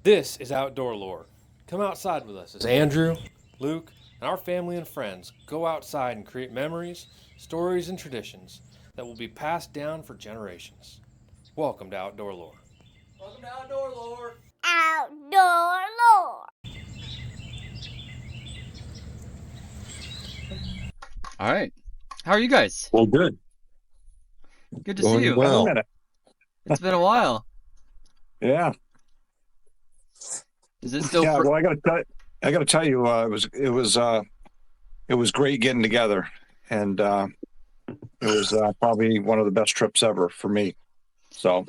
This is Outdoor Lore. Come outside with us as Andrew, Luke, and our family and friends go outside and create memories, stories, and traditions that will be passed down for generations. Welcome to Outdoor Lore. Welcome to Outdoor Lore. Outdoor Lore. All right. How are you guys? Well, good. Good to Going see you. well. It's been a while. Yeah. Is it still? Yeah. Well, I got to tell you, it was great getting together, and it was probably one of the best trips ever for me. So,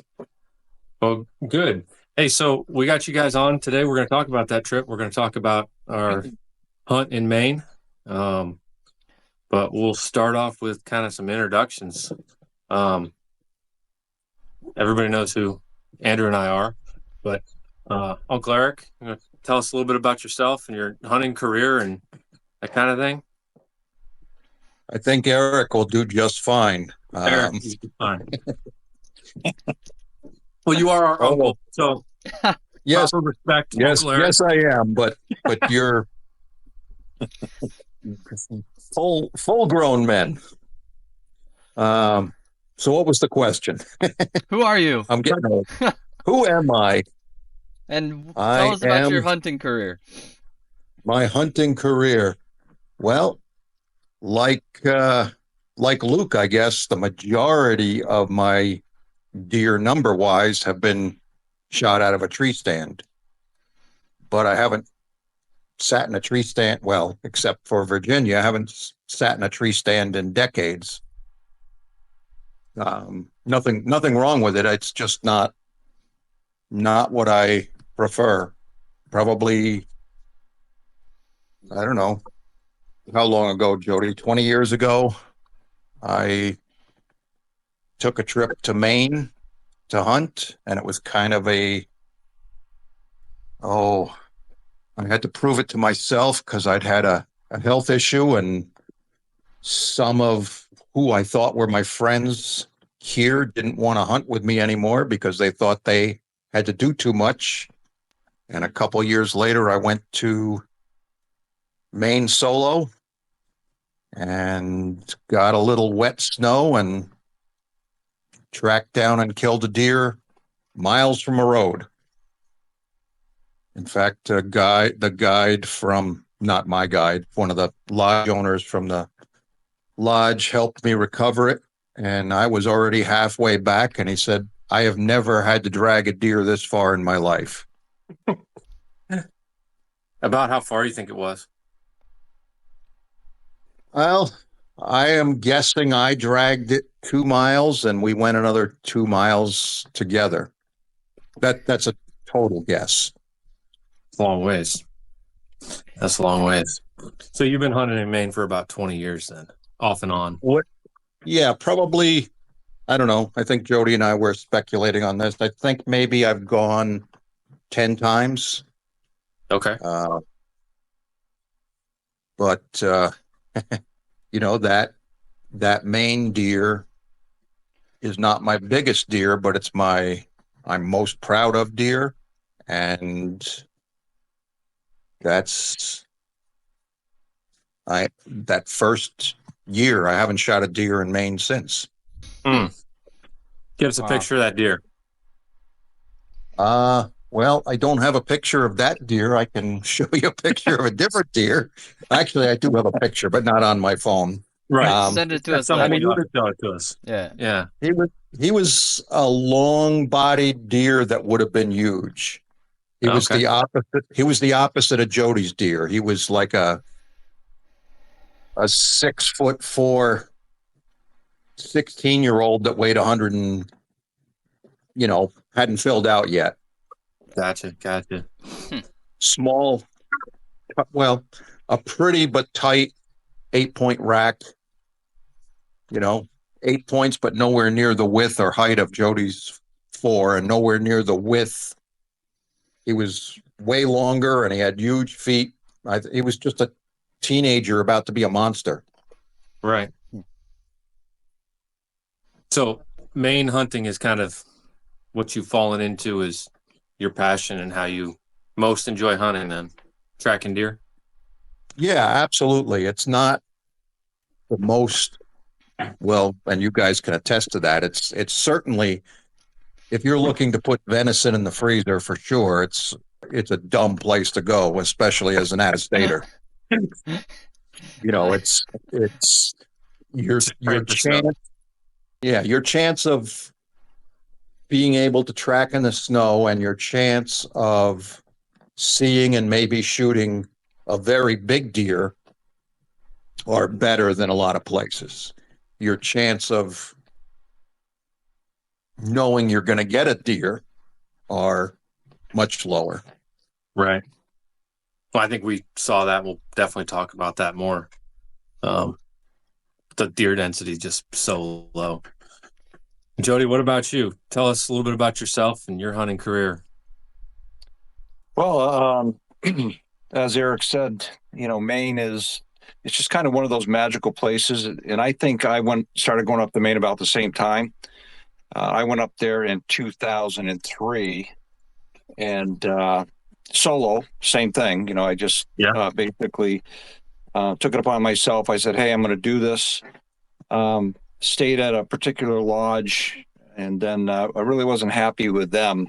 Well, good. Hey, so we got you guys on today. We're going to talk about that trip. We're going to talk about our hunt in Maine. But we'll start off with kind of some introductions. Everybody knows who Andrew and I are, but Uncle Eric, you know, tell us a little bit about yourself and your hunting career and that kind of thing. I think Eric will do just fine. Eric, you do fine. Well, you are our uncle, so yes, proper respect. yes, Uncle Eric. yes, I am. But you're full grown men. So what was the question? Who are you? I'm getting old. Who am I? And tell us about your hunting career. My hunting career. Well, like Luke, I guess the majority of my deer number-wise have been shot out of a tree stand. But I haven't sat in a tree stand, well, except for Virginia, I haven't sat in a tree stand in decades. Nothing wrong with it. It's just not what I prefer. Probably, I don't know, how long ago, Jody? 20 years ago, I took a trip to Maine to hunt, and it was kind of I had to prove it to myself because I'd had a health issue, and some of who I thought were my friends here didn't want to hunt with me anymore because they thought they had to do too much. And a couple years later, I went to Maine solo and got a little wet snow and tracked down and killed a deer miles from a road. In fact, the guide from, not my guide, one of the lodge owners from the lodge helped me recover it. And I was already halfway back. And he said, I have never had to drag a deer this far in my life. About how far you think it was? Well, I am guessing I dragged it 2 miles and we went another 2 miles together. That's a total guess. It's a long ways. That's a long ways. So you've been hunting in Maine for about 20 years then, off and on. What? Yeah, probably. I don't know. I think Jody and I were speculating on this. I think maybe I've gone 10 times. Okay. But you know, that Maine deer is not my biggest deer, but it's I'm most proud of deer. And that first year, I haven't shot a deer in Maine since. Give us a picture of that deer. Well, I don't have a picture of that deer. I can show you a picture of a different deer. Actually, I do have a picture, but not on my phone. Right. Send it to us. Someone later. would show it to us. Yeah. Yeah. He was a long-bodied deer that would have been huge. He was the opposite. He was the opposite of Jody's deer. He was like a 6'4", 16-year-old that weighed 100 and, hadn't filled out yet. Gotcha. Small, well, a pretty but tight 8-point rack. 8 points, but nowhere near the width or height of Jody's 4, and nowhere near the width. He was way longer, and he had huge feet. He was just a teenager about to be a monster. Right. So Maine hunting is kind of what you've fallen into is your passion and how you most enjoy hunting then? Tracking deer? Yeah, absolutely. It's not the most, well, and you guys can attest to that. It's certainly, if you're looking to put venison in the freezer, for sure, it's a dumb place to go, especially as an out-of-stater. It's your chance. Yeah, your chance of being able to track in the snow and your chance of seeing and maybe shooting a very big deer are better than a lot of places. Your chance of knowing you're going to get a deer are much lower. Right. Well, I think we saw that. We'll definitely talk about that more. The deer density is just so low. Jody, what about you? Tell us a little bit about yourself and your hunting career. Well, as Erik said, Maine it's just kind of one of those magical places. And I think I started going up to Maine about the same time. I went up there in 2003 and solo, same thing. I just basically took it upon myself. I said, hey, I'm going to do this. Stayed at a particular lodge, and then I really wasn't happy with them.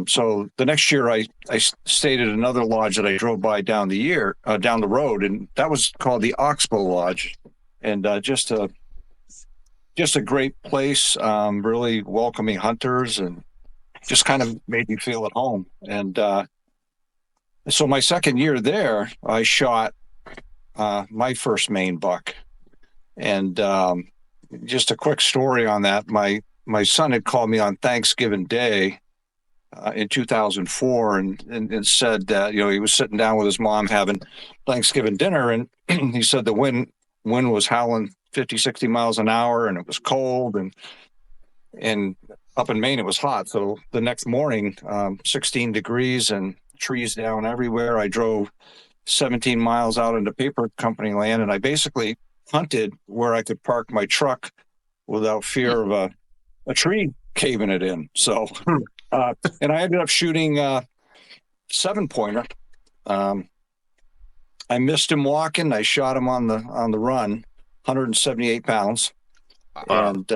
So the next year, I stayed at another lodge that I drove by down the road, and that was called the Oxbow Lodge, and just a great place, really welcoming hunters, and just kind of made me feel at home. And so my second year there, I shot my first Maine buck. And just a quick story on that. My son had called me on Thanksgiving Day in 2004 and said that, he was sitting down with his mom having Thanksgiving dinner. And he said the wind was howling 50, 60 miles an hour, and it was cold. And up in Maine, it was hot. So the next morning, 16 degrees and trees down everywhere. I drove 17 miles out into paper company land, and I basically hunted where I could park my truck without fear of a tree caving it in. So, and I ended up shooting 7-pointer. I missed him walking. I shot him on the run, 178 pounds. And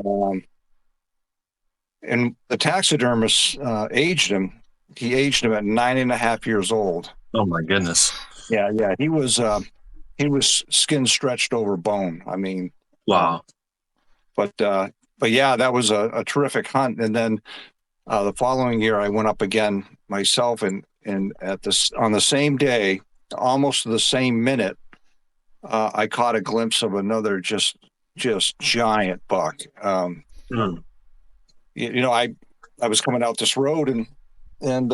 the taxidermist aged him. He aged him at 9.5 years old. Oh my goodness. Yeah. He was skin stretched over bone. I mean, wow. But yeah, that was a terrific hunt. And then the following year, I went up again myself, and on the same day, almost the same minute, I caught a glimpse of another just giant buck. I was coming out this road and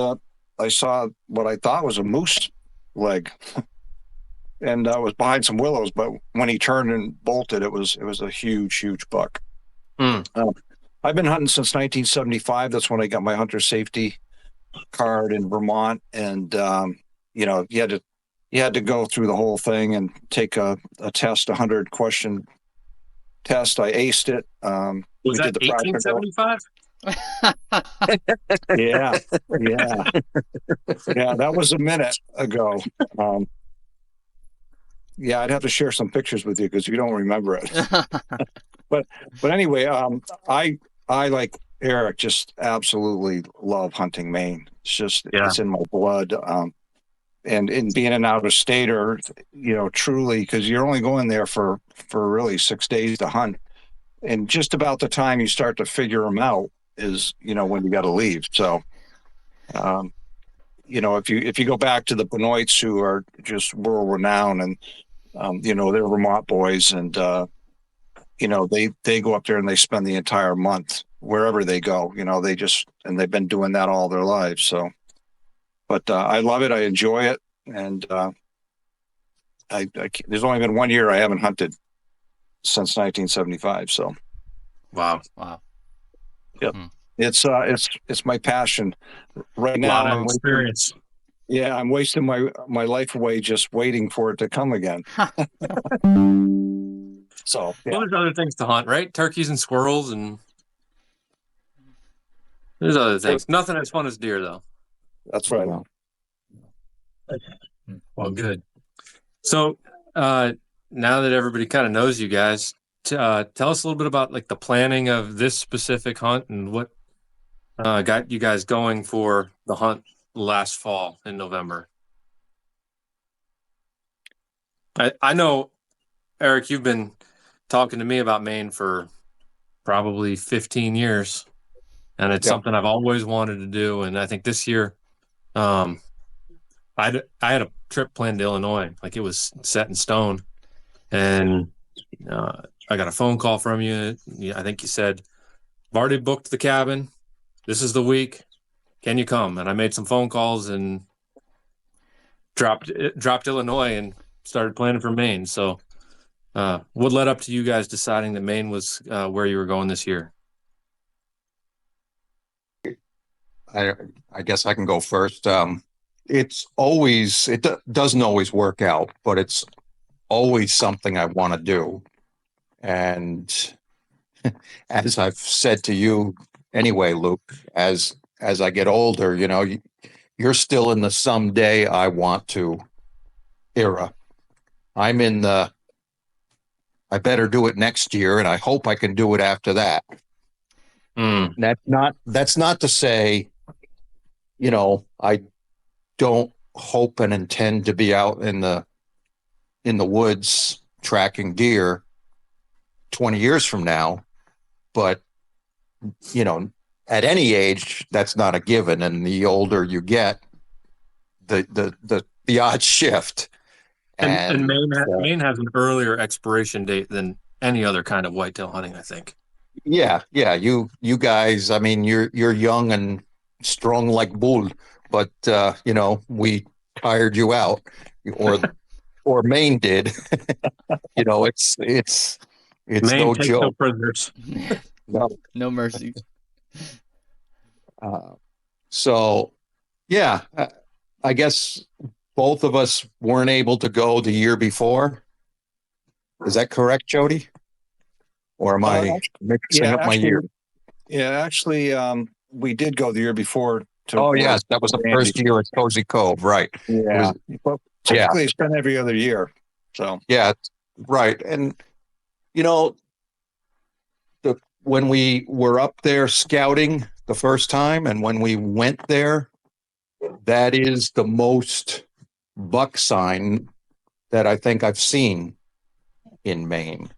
I saw what I thought was a moose leg. And I was behind some willows, but when he turned and bolted, it was a huge buck. I've been hunting since 1975. That's when I got my hunter safety card in Vermont, and you had to go through the whole thing and take a test, 100-question test. I aced it. Was that 1875? Yeah, that was a minute ago. Yeah, I'd have to share some pictures with you because you don't remember it. but anyway, I like Erik, just absolutely love hunting Maine. It's just it's in my blood. And in being an out-of-stater, truly, because you're only going there for really 6 days to hunt, and just about the time you start to figure them out is when you got to leave. So, if you go back to the Benoits, who are just world renowned, and they're Vermont boys, and they go up there and they spend the entire month wherever they go. And they've been doing that all their lives. So, but I love it. I enjoy it, and there's only been 1 year I haven't hunted since 1975. So, wow. Yep. It's my passion right now. I'm experience. Yeah, I'm wasting my life away just waiting for it to come again. So, yeah. Well, there's other things to hunt, right? Turkeys and squirrels, and there's other things. Nothing as fun as deer, though. That's right. Well, good. So, now that everybody kind of knows you guys, tell us a little bit about like the planning of this specific hunt and what got you guys going for the hunt last fall in November. I know, Eric, you've been talking to me about Maine for probably 15 years, and it's something I've always wanted to do. And I think this year, I had a trip planned to Illinois, like it was set in stone, and I got a phone call from you. I think you said, "I've already booked the cabin. This is the week. Can you come?" And I made some phone calls and dropped Illinois and started planning for Maine. So, what led up to you guys deciding that Maine was where you were going this year? I guess I can go first. It doesn't always work out, but it's always something I want to do. And as I've said to you anyway, Luke, as I get older, you're still in the someday I want to era. I'm in the I better do it next year, and I hope I can do it after that. That's not to say, I don't hope and intend to be out in the woods tracking deer 20 years from now, but at any age that's not a given, and the older you get, the odds shift. And Maine has an earlier expiration date than any other kind of whitetail hunting, I think. Yeah. You guys, I mean, you're young and strong like bull, but we tired you out, or Maine did. It's Maine no takes joke. No prisoners. No mercy. So, yeah, I guess both of us weren't able to go the year before. Is that correct, Jody? Or am I mixing up my year? Yeah, actually, we did go the year before. Yes, that was the first year at Cozy Cove, right? Yeah, but typically it's been every other year. So yeah, right. And when we were up there scouting the first time, and when we went there, that is the most buck sign that I think I've seen in Maine.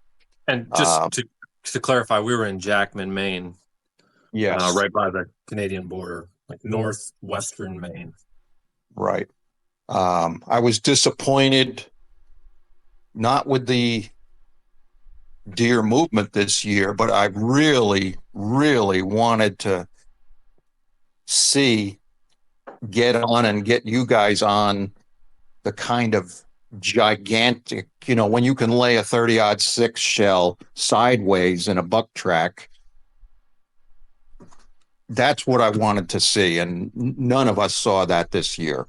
And just to clarify, we were in Jackman, Maine. Yes. Right by the Canadian border, like northwestern Maine. Right. I was disappointed not with the deer movement this year, but I really, really wanted to get on and get you guys on the kind of gigantic, when you can lay a 30-06 shell sideways in a buck track. That's what I wanted to see, and none of us saw that this year.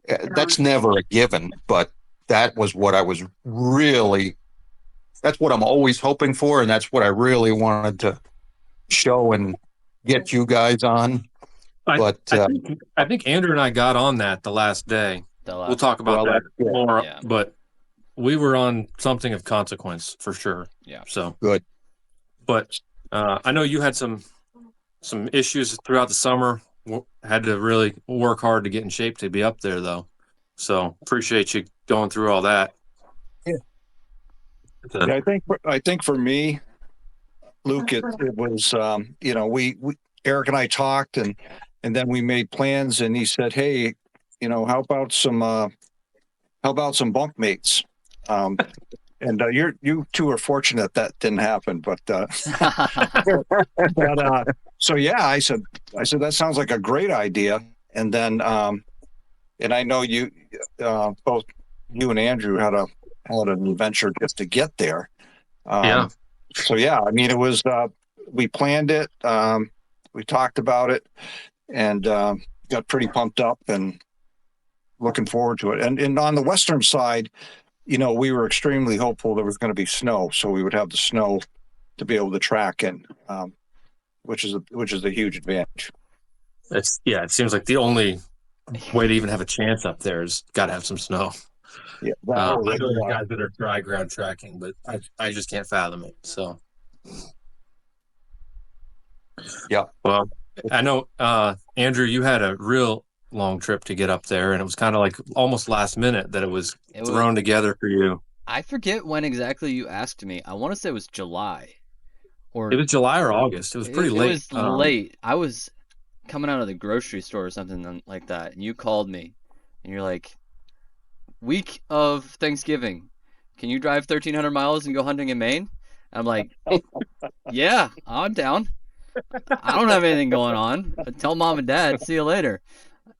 That's never a given, but that was what that's what I'm always hoping for, and that's what I really wanted to show and get you guys on. But I think Andrew and I got on that the last day. We'll talk about that more, but we were on something of consequence for sure. Yeah. So good. But I know you had some issues throughout the summer. Had to really work hard to get in shape to be up there, though. So appreciate you going through all that. Yeah. I think for me, Luke, it was we Eric and I talked, and then we made plans, and he said, "Hey, how about some bunk mates?" And you two are fortunate that didn't happen, but so yeah, I said that sounds like a great idea. And then and I know you both you and Andrew had an adventure just to get there. So yeah, I mean, it was we planned it, we talked about it, and got pretty pumped up and looking forward to it. And on the western side, we were extremely hopeful there was going to be snow, so we would have the snow to be able to track in, which is a huge advantage. It seems like the only way to even have a chance up there is got to have some snow. Yeah, I know there's guys that are dry ground tracking, but I just can't fathom it. So, Yeah. well, I know, Andrew, you had a real long trip to get up there, and it was kind of like almost last minute that it was thrown together for you. I forget when exactly you asked me. I want to say it was July. It was July or August. It was pretty late. It was late. I was coming out of the grocery store or something like that, and you called me, and you're like, week of Thanksgiving, can you drive 1,300 miles and go hunting in Maine? And I'm like, yeah, I'm down. I don't have anything going on. Tell mom and dad, see you later.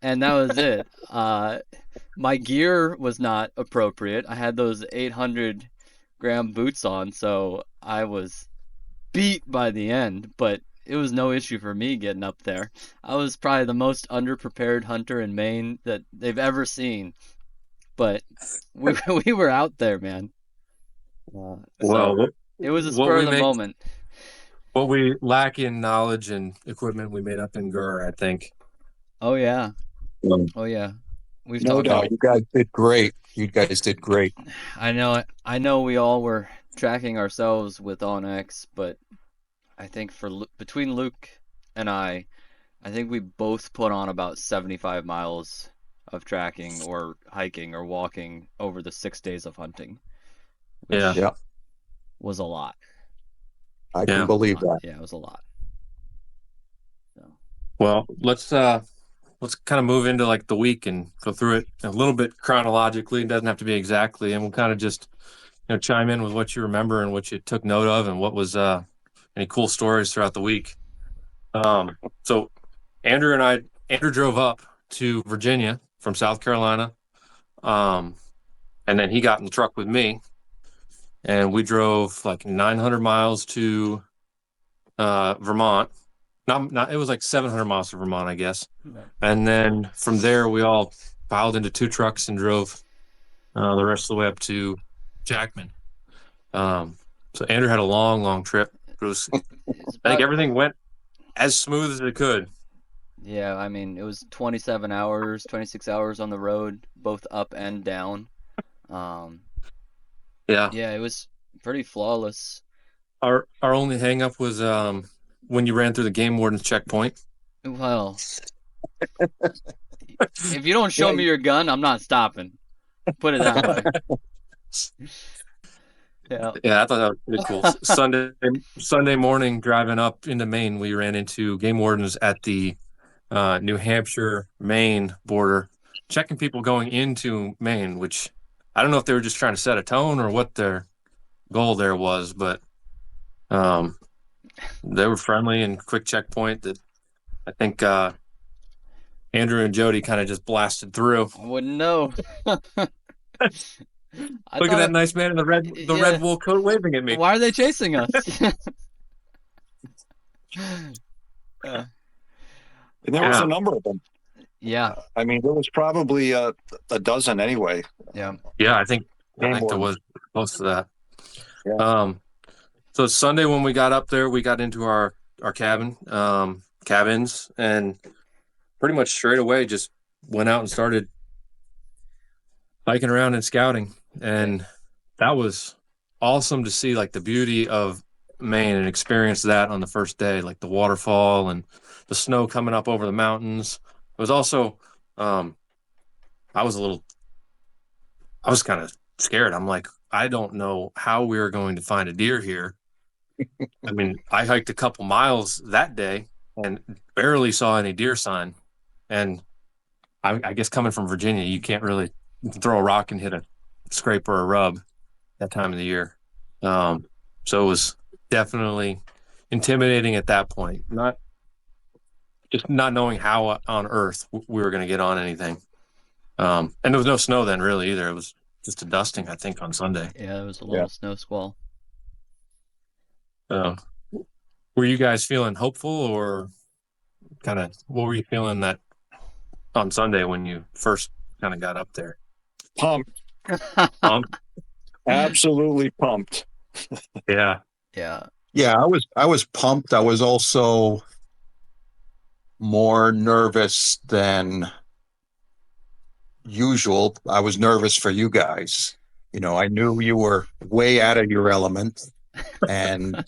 And that was it. My gear was not appropriate. I had those 800-gram boots on, so I was beat by the end, but it was no issue for me getting up there. I was probably the most underprepared hunter in Maine that they've ever seen, but we were out there, man. Well, it was a spur of the moment. What we lack in knowledge and equipment, we made up in Gur, I think. Oh yeah. Oh yeah. We've no doubt. You guys did great. I know we all were tracking ourselves with OnX, but I think between Luke and I think we both put on about 75 miles of tracking or hiking or walking over the 6 days of hunting. Yeah. Was a lot. I can believe that. Yeah, it was a lot. So. Well, let's kind of move into like the week and go through it a little bit chronologically. It doesn't have to be exactly, and we'll kind of just chime in with what you remember and what you took note of and what was any cool stories throughout the week. So Andrew drove up to Virginia from South Carolina, and then he got in the truck with me, and we drove like 900 miles to Vermont. Not it was like 700 miles to Vermont, I guess. And then from there, we all piled into 2 trucks and drove the rest of the way up to Jackman. So Andrew had a long trip. I think everything went as smooth as it could. Yeah, I mean, it was 27 hours, 26 hours on the road, both up and down. Yeah, it was pretty flawless. Our only hang up was when you ran through the game warden's checkpoint. Well, if you don't show me your gun, I'm not stopping. Put it that way. Yeah, I thought that was pretty cool. Sunday morning, driving up into Maine, we ran into game wardens at the New Hampshire-Maine border, checking people going into Maine, which I don't know if they were just trying to set a tone or what their goal there was, but they were friendly and quick checkpoint that I think Andrew and Jody kind of just blasted through. I wouldn't know. Look at that nice man in the red wool coat waving at me. Why are they chasing us? And there was a number of them. Yeah. I mean, there was probably a dozen anyway. Yeah. Yeah, I think there was close to that. Yeah. So Sunday when we got up there, we got into our cabins, and pretty much straight away just went out and started hiking around and scouting. And that was awesome to see, like, the beauty of Maine and experience that on the first day, like the waterfall and the snow coming up over the mountains. It was also, I was kind of scared. I'm like, I don't know how we are going to find a deer here. I mean, I hiked a couple miles that day and barely saw any deer sign. And I guess coming from Virginia, you can't really throw a rock and hit a scrape or a rub that time of the year. So it was definitely intimidating at that point. Not knowing how on earth we were going to get on anything. And there was no snow then really either. It was just a dusting, I think, on Sunday. Yeah, it was a little snow squall. Were you guys feeling hopeful, or kind of what were you feeling that on Sunday when you first kind of got up there? Pumped. Absolutely pumped. Yeah. I was pumped. I was also more nervous than usual, I was nervous for you guys. I knew you were way out of your element, and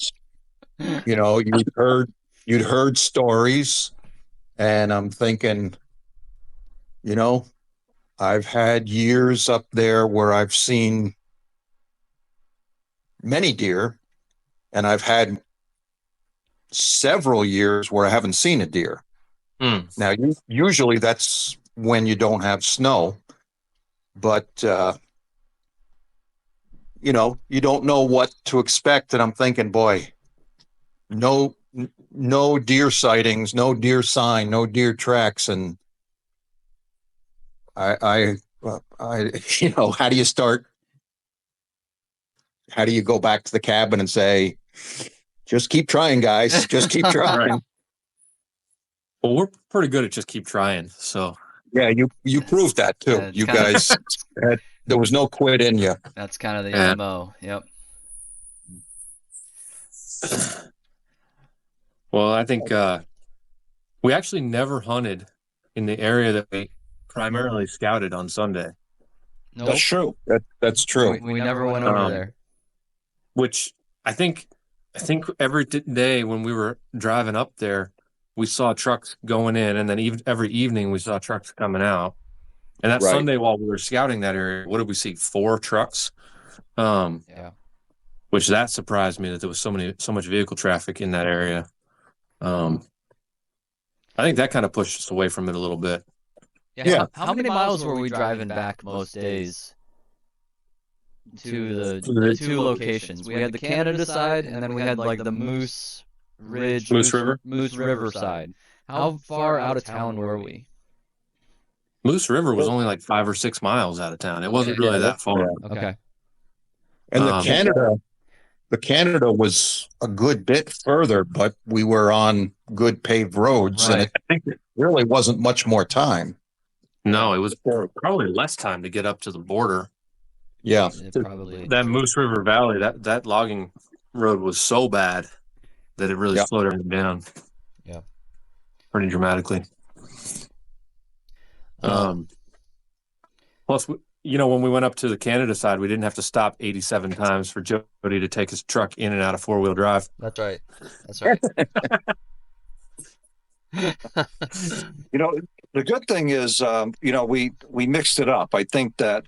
you'd heard stories, and I'm thinking, you know, I've had years up there where I've seen many deer, and I've had several years where I haven't seen a deer. Now, usually that's when you don't have snow, but you don't know what to expect. And I'm thinking, boy, no deer sightings, no deer sign, no deer tracks, and I, how do you start? How do you go back to the cabin and say, just keep trying, guys, just keep trying? Right. Well, we're pretty good at just keep trying. So Yeah, you proved that too. Yeah, You guys, there was no quit in you. That's kind of the Yeah. MO. Yep. Well, I think we actually never hunted in the area that we primarily scouted on Sunday, Nope. That's true. That's true. We never went over Um, there. which I think every day when we were driving up there, we saw trucks going in, and then even every evening we saw trucks coming out. And that Right. Sunday while we were scouting that area, what did we see? 4 trucks. Yeah. Which that surprised me that there was so much vehicle traffic in that area. I think that kind of pushed us away from it a little bit. Yeah. How many miles were we driving back most days to the 2 locations? We had the Canada side, and then we had like the Moose Ridge, Moose River? Moose River side. How far out of town were we? Moose River was only like 5 or 6 miles out of town. It wasn't really that far. Okay. And Um, the Canada was a good bit further, but we were on good paved roads, and Right. I think it really wasn't much more time. No, it was probably less time to get up to the border. Yeah. It probably. That Moose River Valley, that logging road was so bad that it really Yeah. slowed everything down. Yeah. Pretty dramatically. Plus, when we went up to the Canada side, we didn't have to stop 87 times for Jody to take his truck in and out of 4-wheel drive. That's right. That's right. The good thing is, we mixed it up. I think that,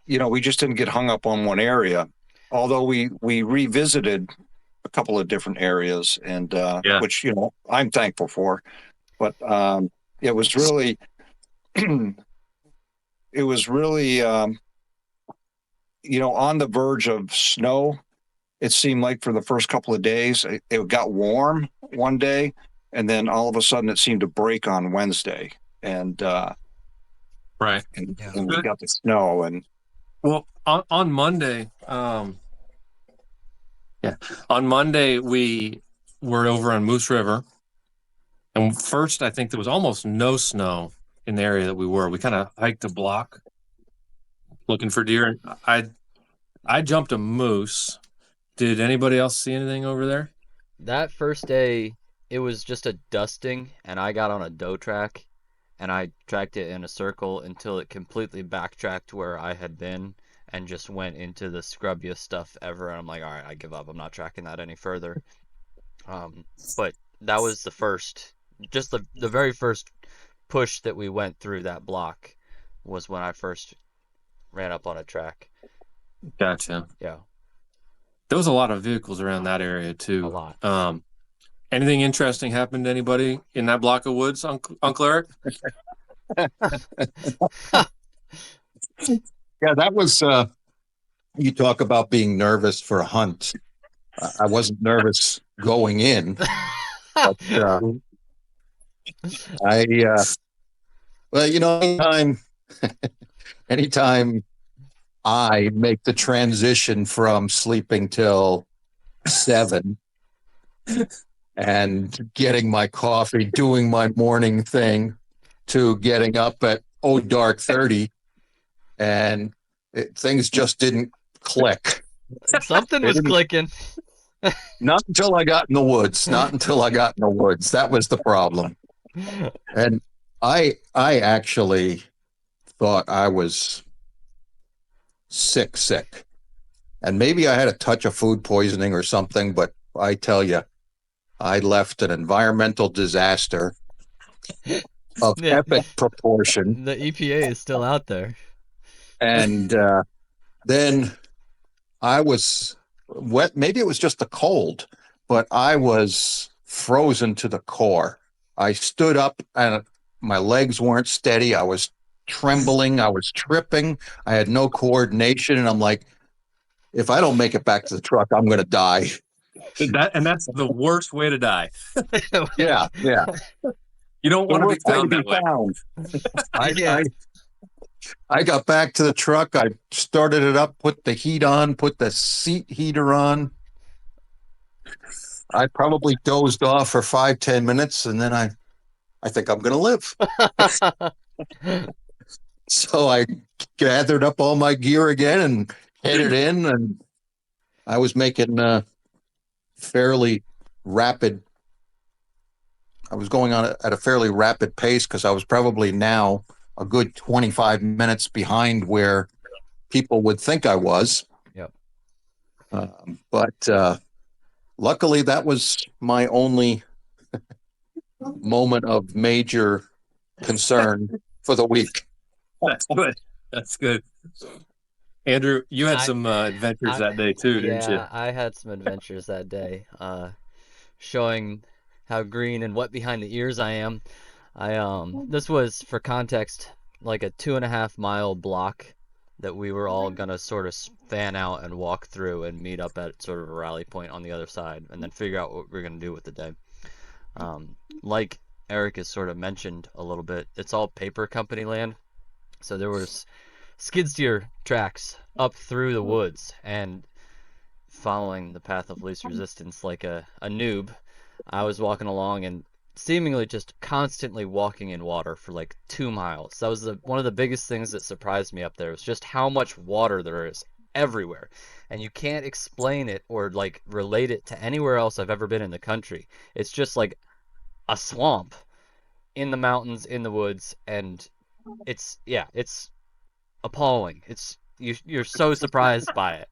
we just didn't get hung up on one area, although we revisited a couple of different areas, and which I'm thankful for. But it was really, on the verge of snow. It seemed like for the first couple of days, it got warm one day, and then all of a sudden it seemed to break on Wednesday, and Right. and we got the snow. And Well, on Monday, on Monday we were over on Moose River, and first I think there was almost no snow in the area that we were. We kind of hiked a block looking for deer, and I jumped a moose. Did anybody else see anything over there? That first day, it was just a dusting, and I got on a doe track, and I tracked it in a circle until it completely backtracked where I had been and just went into the scrubbiest stuff ever. And I'm like, all right, I give up. I'm not tracking that any further. But that was just the very first push that we went through that block was when I first ran up on a track. Gotcha. Yeah, There was a lot of vehicles around that area too. a lot. Anything interesting happened to anybody in that block of woods, Uncle Eric? Yeah, that was, you talk about being nervous for a hunt. I wasn't nervous going in, but anytime I make the transition from sleeping till 7 and getting my coffee, doing my morning thing, to getting up at dark 30, and things just didn't click. Something was clicking. Not until I got in the woods. Not until I got in the woods. That was the problem. And I actually thought I was sick. And maybe I had a touch of food poisoning or something, but I tell you, I left an environmental disaster of Yeah, epic proportion. the EPA is still out there. And then I was wet. Maybe it was just the cold, but I was frozen to the core. I stood up and my legs weren't steady. I was trembling. I was tripping. I had no coordination. And I'm like, if I don't make it back to the truck, I'm going to die. That's the worst way to die. Yeah. You don't want to be found that way. I got back to the truck. I started it up, put the heat on, put the seat heater on. I probably dozed off for 5-10 minutes, and then I think I'm going to live. So I gathered up all my gear again and headed in, and I was making fairly rapid. I was going on at a fairly rapid pace because I was probably now a good 25 minutes behind where people would think I was. Yep. But luckily, that was my only moment of major concern for the week. That's good. That's good. Andrew, you had some adventures that day too, didn't you? Yeah, I had some adventures that day, showing how green and wet behind the ears I am. This was, for context, like a 2.5 mile block that we were all gonna sort of fan out and walk through and meet up at sort of a rally point on the other side, and then figure out what we're gonna do with the day. Like Erik has sort of mentioned a little bit, it's all paper company land, so there was skid steer tracks up through the woods, and following the path of least resistance like a noob, I was walking along and seemingly just constantly walking in water for like 2 miles. That was one of the biggest things that surprised me up there, was just how much water there is everywhere. And you can't explain it or like relate it to anywhere else I've ever been in the country. It's just like a swamp in the mountains, in the woods, and it's appalling. You're so surprised by it.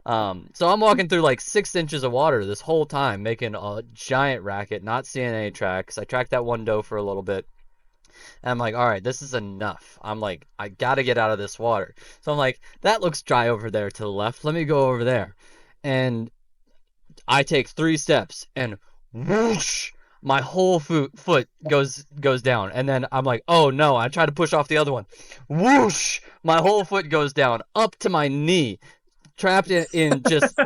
So I'm walking through like 6 inches of water this whole time, making a giant racket, not seeing any tracks. I tracked that one doe for a little bit, and I'm like, all right, this is enough. I'm like, I gotta get out of this water. So I'm like, that looks dry over there to the left. Let me go over there. And I take 3 steps, and whoosh, my whole foot goes down. And then I'm like, oh no, I try to push off the other one. Whoosh, my whole foot goes down up to my knee, trapped in just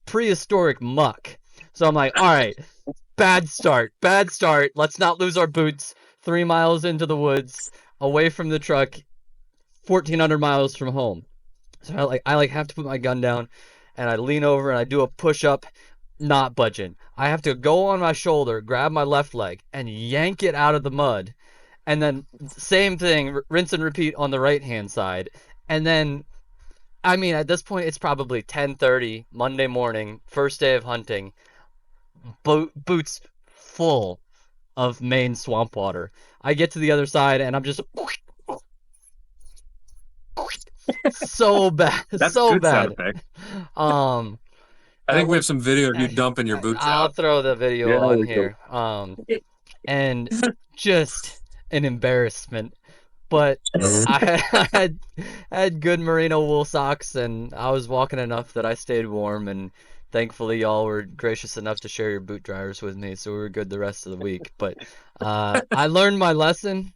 prehistoric muck. So I'm like, all right, bad start. Let's not lose our boots. 3 miles into the woods, away from the truck, 1,400 miles from home. So I have to put my gun down, and I lean over and I do a push-up, not budging. I have to go on my shoulder, grab my left leg, and yank it out of the mud. And then same thing, rinse and repeat on the right-hand side. And then, I mean, at this point, it's probably 10:30 Monday morning, first day of hunting. Boots full of Maine swamp water. I get to the other side, and I'm just so bad, That's so good bad. sound effect. I think we have some video of you dumping your boots I'll out. throw the video Yeah, on we here. And just an embarrassment. But I had good merino wool socks, and I was walking enough that I stayed warm, and thankfully y'all were gracious enough to share your boot dryers with me, so we were good the rest of the week. But I learned my lesson.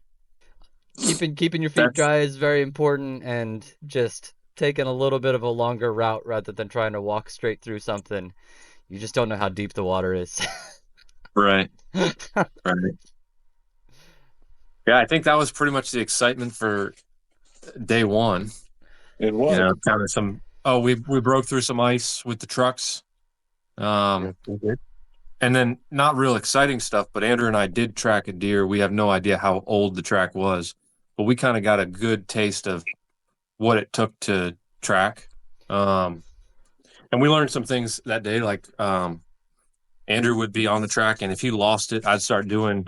Keeping your feet dry is very important, and just taking a little bit of a longer route rather than trying to walk straight through something. You just don't know how deep the water is. Right. Right. Yeah, I think that was pretty much the excitement for day one. It was. You know, kind of some. Oh, we broke through some ice with the trucks. And then not real exciting stuff, but Andrew and I did track a deer. We have no idea how old the track was, but we kind of got a good taste of what it took to track. And we learned some things that day, like Andrew would be on the track, and if he lost it, I'd start doing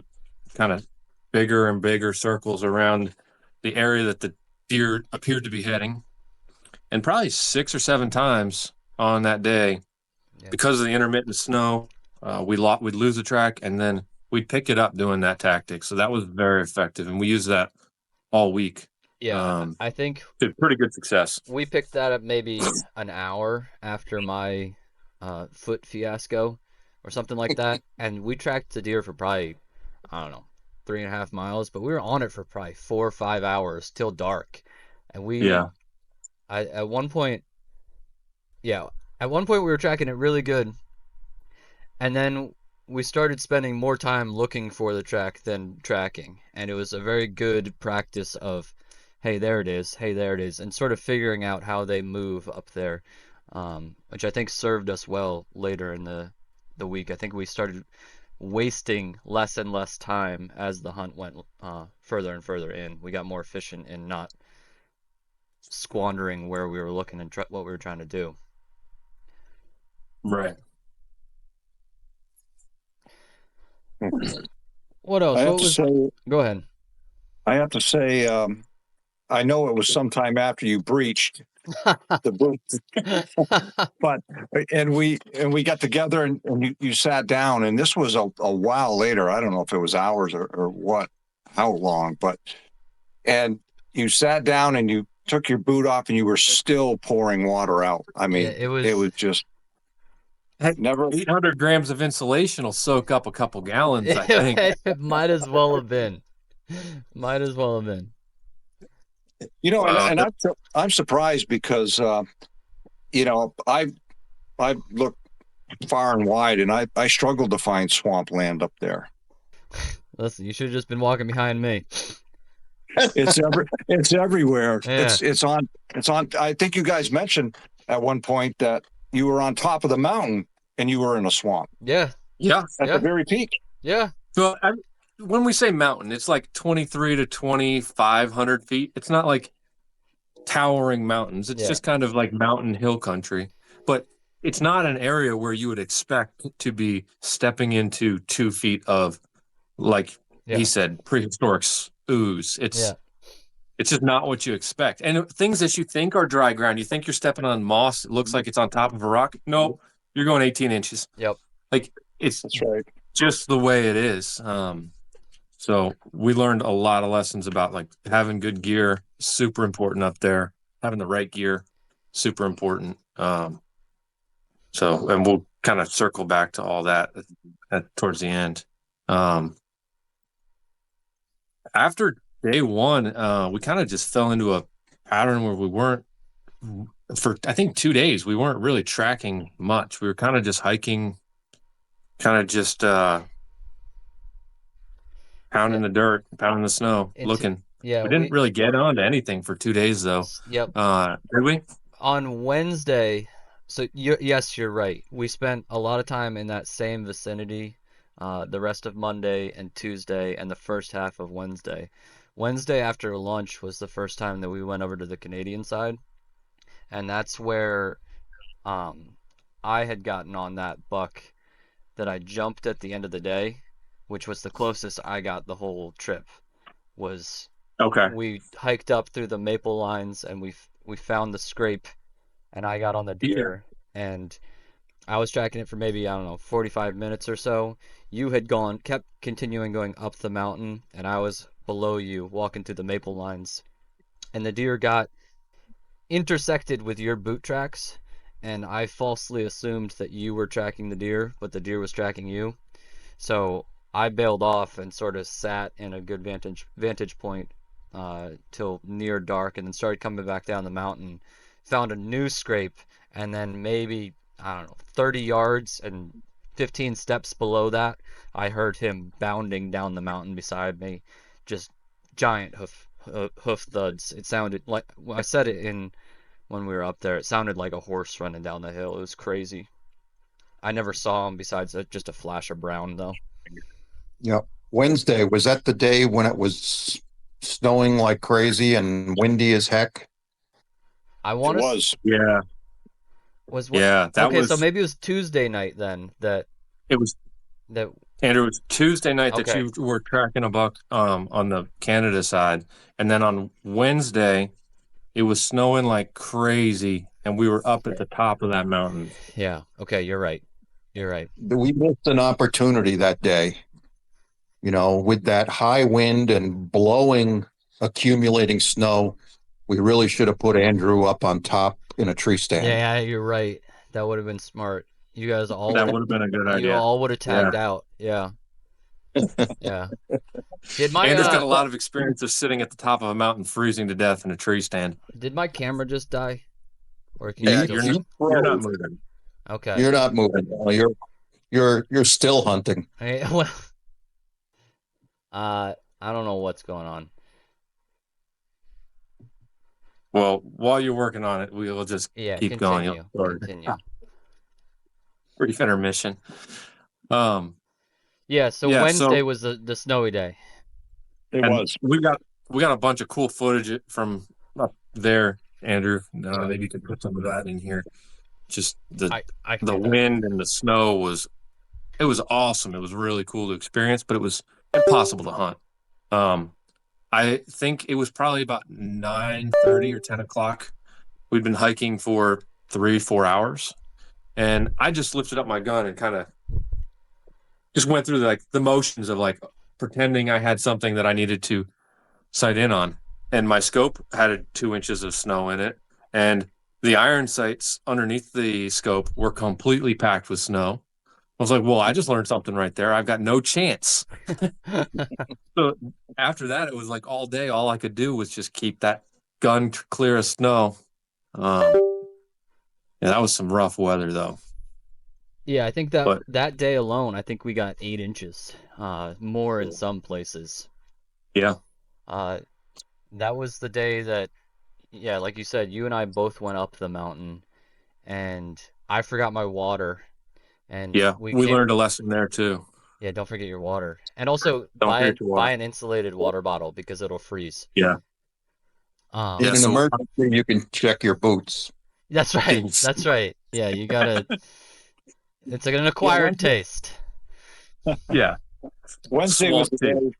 kind of bigger and bigger circles around the area that the deer appeared to be heading. And probably 6 or 7 times on that day, because of the intermittent snow, we'd lose the track, and then we'd pick it up doing that tactic. So that was very effective, and we used that all week. Yeah, I think to pretty good success. we picked that up maybe an hour after my foot fiasco or something like that, and we tracked the deer for probably, I don't know, 3.5 miles, but we were on it for probably 4 or 5 hours till dark, and at one point, we were tracking it really good, and then we started spending more time looking for the track than tracking, and it was a very good practice of, hey, there it is, hey, there it is, and sort of figuring out how they move up there, which I think served us well later in the week. I think we started wasting less and less time as the hunt went further and further in. We got more efficient in not squandering where we were looking and what we were trying to do. Right. What else? Go ahead. I have to say, I know it was sometime after you breached the boots, but we got together and you sat down, and this was a while later. I don't know if it was hours or what, how long, and you sat down and you took your boot off and you were still pouring water out. I mean, Yeah, it was just never. 800 grams of insulation will soak up a couple gallons, I think. It might as well have been. Might as well have been. And I'm surprised because I've looked far and wide, and I struggled to find swampland up there. Listen, you should have just been walking behind me. It's everywhere. Yeah. It's on. I think you guys mentioned at one point that you were on top of the mountain and you were in a swamp. Yeah. Yeah. At the very peak. Yeah. So when we say mountain, it's like 23 to 2,500 feet. It's not like towering mountains. It's just kind of like mountain hill country. But it's not an area where you would expect to be stepping into 2 feet of, like he said, prehistoric ooze. It's just not what you expect. And things that you think are dry ground, you think you're stepping on moss, it looks like it's on top of a rock. No, you're going 18 inches. Yep. Like that's right. Just the way it is. So we learned a lot of lessons about like having good gear, super important up there. Having the right gear, super important. And we'll kind of circle back to all that towards the end. After day one, we kind of just fell into a pattern where we weren't, for I think 2 days, we weren't really tracking much. We were kind of just hiking, kind of just pounding the dirt, pounding the snow, looking. Yeah, we didn't really get onto anything for 2 days, though. Yep. Did we? On Wednesday, so yes, you're right. We spent a lot of time in that same vicinity the rest of Monday and Tuesday and the first half of Wednesday. Wednesday after lunch was the first time that we went over to the Canadian side, and that's where I had gotten on that buck that I jumped at the end of the day, which was the closest I got the whole trip. We hiked up through the maple lines and we found the scrape, and I got on the deer, and I was tracking it for maybe, I don't know, 45 minutes or so. You had kept continuing going up the mountain, and I was below you walking through the maple lines, and the deer got intersected with your boot tracks, and I falsely assumed that you were tracking the deer, but the deer was tracking you. So I bailed off and sort of sat in a good vantage point till near dark, and then started coming back down the mountain, found a new scrape, and then maybe, I don't know, 30 yards and 15 steps below that, I heard him bounding down the mountain beside me, just giant hoof thuds. It sounded like, I said it when we were up there, it sounded like a horse running down the hill. It was crazy. I never saw him besides just a flash of brown, though. Yeah. Wednesday, was that the day when it was snowing like crazy and windy as heck? Yeah. That was. So maybe it was Tuesday night then that it was. Andrew, it was Tuesday night that you were tracking a buck on the Canada side, and then on Wednesday It was snowing like crazy, and we were up at the top of that mountain. Yeah. Okay, you're right. You're right. We missed an opportunity that day, with that high wind and blowing, accumulating snow. We really should have put Andrew up on top in a tree stand. Yeah, you're right. That would have been smart. You guys all That would have been a good you idea. all would have Yeah. tagged out. Yeah. Yeah. Did my Andrew's got a lot of experience of sitting at the top of a mountain freezing to death in a tree stand. did my camera just die? Or can Yeah, you still You're not moving. Okay. You're not moving. You're still hunting. Well, I don't know what's going on. Well, while you're working on it, we'll just Yeah, keep going. continue. Sorry. Continue. Brief intermission. Yeah, so Yeah, Wednesday was the snowy day. It and was. we got a bunch of cool footage from up there, Andrew. Maybe you could put some of that in here. Just I can the do that. wind and the snow was awesome. It was really cool to experience, but it was impossible to hunt. I think it was probably about 9:30 or 10 o'clock. We'd been hiking for 3-4 hours, and I just lifted up my gun and kind of just went through the motions of pretending I had something that I needed to sight in on. And my scope had 2 inches of snow in it, and the iron sights underneath the scope were completely packed with snow. I was like, well, I just learned something right there. I've got no chance. So after that, it was like all day, all I could do was just keep that gun clear of snow. Yeah, that was some rough weather, though. Yeah, I think that day alone, I think we got 8 inches, more in some places. Yeah. That was the day that, yeah, like you said, you and I both went up the mountain, and I forgot my water, and Yeah, we learned a lesson there, too. Yeah, don't forget your water, and also Don't forget your water. buy an insulated water bottle because it'll freeze. Yeah. In Yeah, an so- emergency, you can check your boots. That's right. That's right. Yeah, you gotta. It's like an acquired taste. Yeah. Wednesday was the Swamp day.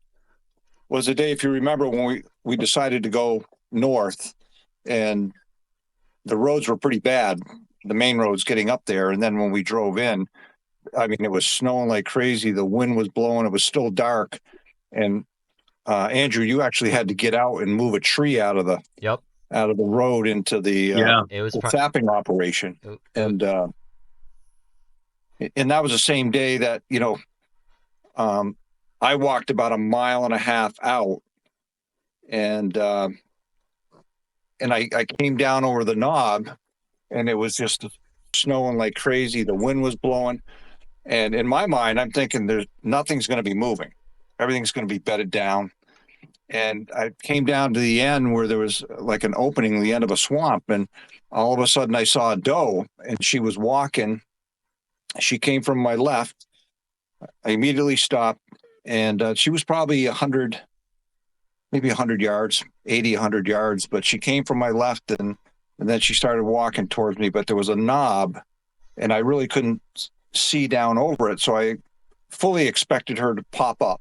Was the day, if you remember, when we decided to go north, and the roads were pretty bad. The main roads getting up there, and then when we drove in, I mean, it was snowing like crazy. The wind was blowing. It was still dark, and Andrew, you actually had to get out and move a tree out of the Yep. road into the It was the sapping operation, and that was the same day that I walked about a mile and a half out, and I came down over the knob, and it was just snowing like crazy. The wind was blowing, and in my mind, I'm thinking nothing's going to be moving. Everything's going to be bedded down. And I came down to the end where there was like an opening, the end of a swamp, and all of a sudden I saw a doe, and she was walking. She came from my left. I immediately stopped, and she was probably 100, maybe 100 yards, 80, 100 yards, but she came from my left, and then she started walking towards me, but there was a knob, and I really couldn't see down over it, so I fully expected her to pop up,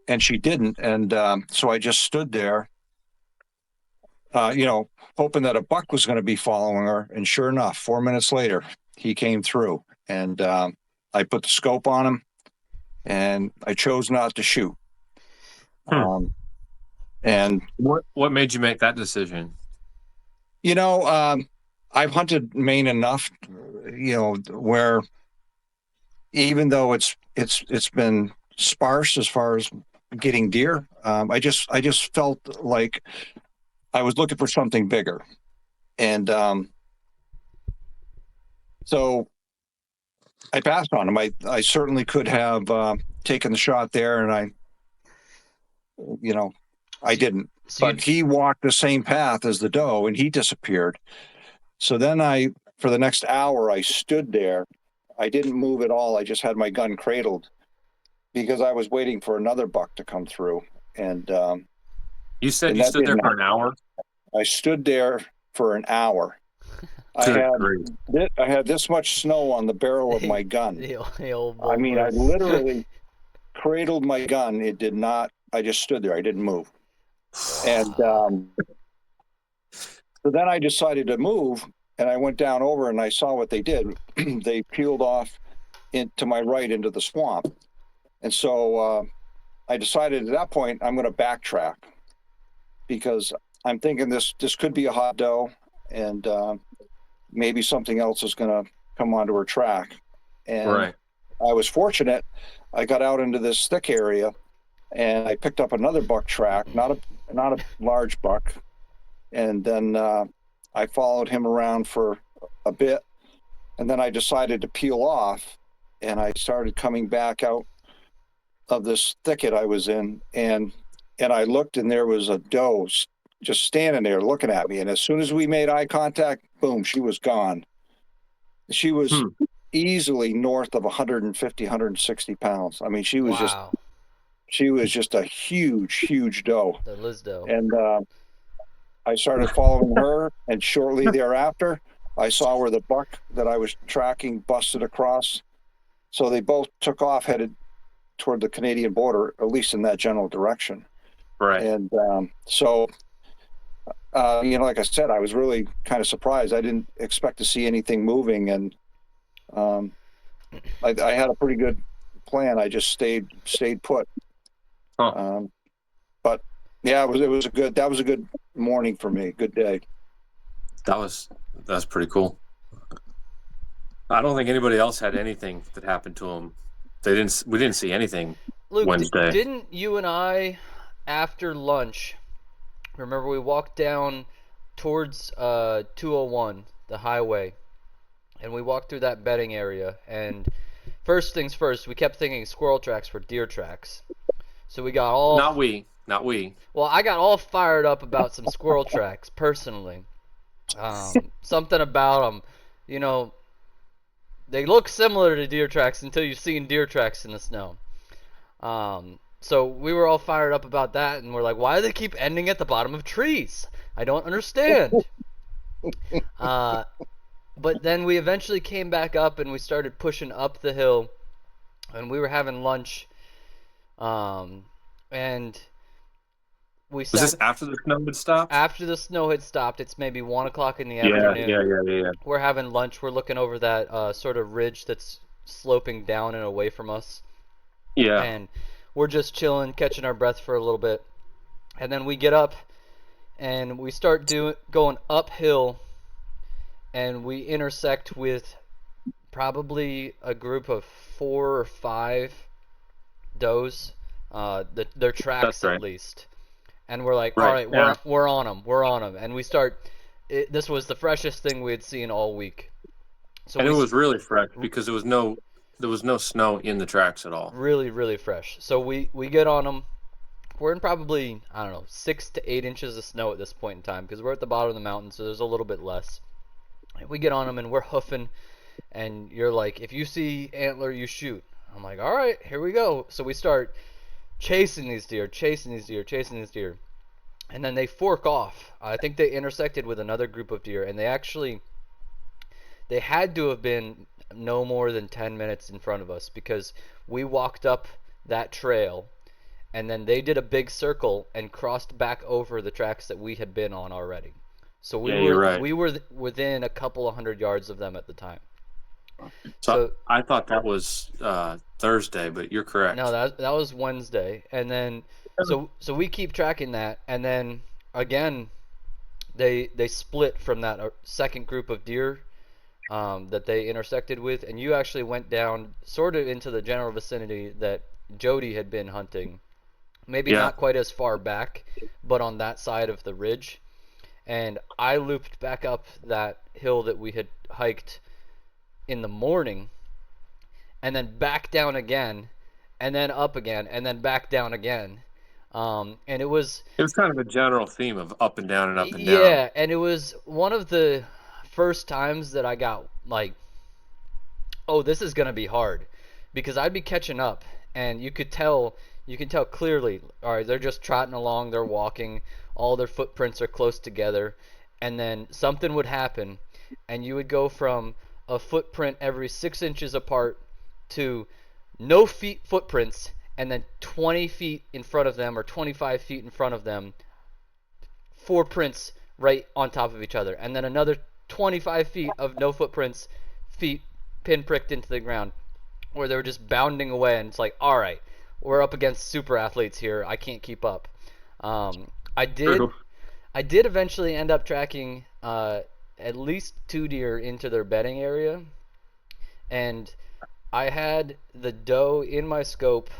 and she didn't, and so I just stood there, hoping that a buck was going to be following her, and sure enough, 4 minutes later, he came through, and I put the scope on him, and I chose not to shoot. And what made you make that decision? I've hunted Maine enough, where even though it's been sparse as far as getting deer, I just felt like I was looking for something bigger, and so I passed on him. I certainly could have taken the shot there, and I didn't. But he walked the same path as the doe, and he disappeared. So then for the next hour, I stood there. I didn't move at all. I just had my gun cradled because I was waiting for another buck to come through. And you said you stood there for an hour? I stood there for an hour. I had this much snow on the barrel of my gun. I mean, I literally cradled my gun. It did not. I just stood there. I didn't move. And So then I decided to move, and I went down over and I saw what they did. They peeled off to my right into the swamp. And so I decided at that point I'm going to backtrack because I'm thinking this could be a hot doe, and maybe something else is going to come onto her track. And Right. I was fortunate. I got out into this thick area, and I picked up another buck track, not a large buck. And then I followed him around for a bit, and then I decided to peel off, and I started coming back out of this thicket I was in, and I looked, and there was a doe just standing there looking at me. And as soon as we made eye contact, boom, she was gone. She was easily north of 150, 160 pounds. I mean, she was Wow. just a huge doe. The Liz doe. And I started following her, and shortly thereafter, I saw where the buck that I was tracking busted across. So they both took off, headed toward the Canadian border, at least in that general direction. Right. And so, like I said, I was really kind of surprised. I didn't expect to see anything moving, and I had a pretty good plan. I just stayed put. Huh. But yeah, that was a good morning for me. Good day. That's pretty cool. I don't think anybody else had anything that happened to them. We didn't see anything Luke, Wednesday. didn't you and I, after lunch, remember we walked down towards 201, the highway, and we walked through that bedding area, and first things first, we kept thinking squirrel tracks were deer tracks. So we got all... Not we. Well, I got all fired up about some squirrel tracks, personally. Something about them, they look similar to deer tracks until you've seen deer tracks in the snow. So we were all fired up about that, and we're like, why do they keep ending at the bottom of trees? I don't understand. But then we eventually came back up, and we started pushing up the hill, and we were having lunch, and we Was this after the snow had stopped? after the snow had stopped. It's maybe 1 o'clock in the afternoon. Yeah. We're having lunch. We're looking over that sort of ridge that's sloping down and away from us. Yeah. And we're just chilling, catching our breath for a little bit. And then we get up and we start going uphill, and we intersect with probably a group of 4 or 5 does, their tracks That's right. at least. And we're like, Right, all right, yeah. we're on them. And we start. This was the freshest thing we had seen all week. So And it was really fresh because there was no snow in the tracks at all. really, really fresh. So we get on them. We're in probably, I don't know, 6 to 8 inches of snow at this point in time because we're at the bottom of the mountain, so there's a little bit less. And we get on them and we're hoofing, and you're like, if you see antler, you shoot. I'm like, all right, here we go. So we start chasing these deer. And then they fork off. I think they intersected with another group of deer, and they had to have been no more than 10 minutes in front of us because we walked up that trail, and then they did a big circle and crossed back over the tracks that we had been on already. So You're right. we were within a couple of 100 yards of them at the time. So I thought that was Thursday, but you're correct. No, that was Wednesday, and then so we keep tracking that, and then again, they split from that second group of deer that they intersected with, and you actually went down sort of into the general vicinity that Jody had been hunting, maybe not quite as far back, but on that side of the ridge, and I looped back up that hill that we had hiked in the morning, and then back down again, and then up again, and then back down again. And it was kind of a general theme of up and down and up and down. Yeah, and it was one of the first times that I got like, oh, this is gonna be hard, because I'd be catching up, and you can tell clearly. All right, they're just trotting along, they're walking, all their footprints are close together, and then something would happen, and you would go from a footprint every 6 inches apart to no footprints, and then 20 feet in front of them or 25 feet in front of them, 4 prints right on top of each other, and then another 25 feet of no footprints, feet pinpricked into the ground, where they were just bounding away, and it's like, all right, we're up against super athletes here. I can't keep up. I did. True. I did eventually end up tracking at least 2 deer into their bedding area, and I had the doe in my scope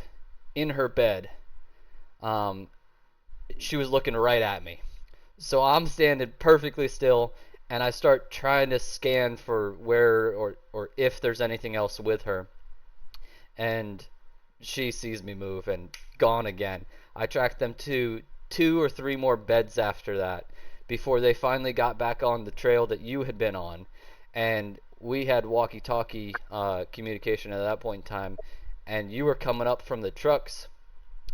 in her bed. She was looking right at me. So I'm standing perfectly still, and I start trying to scan for where or if there's anything else with her. And she sees me move and gone again. I tracked them to 2 or 3 more beds after that before they finally got back on the trail that you had been on. And we had walkie-talkie communication at that point in time, and you were coming up from the trucks,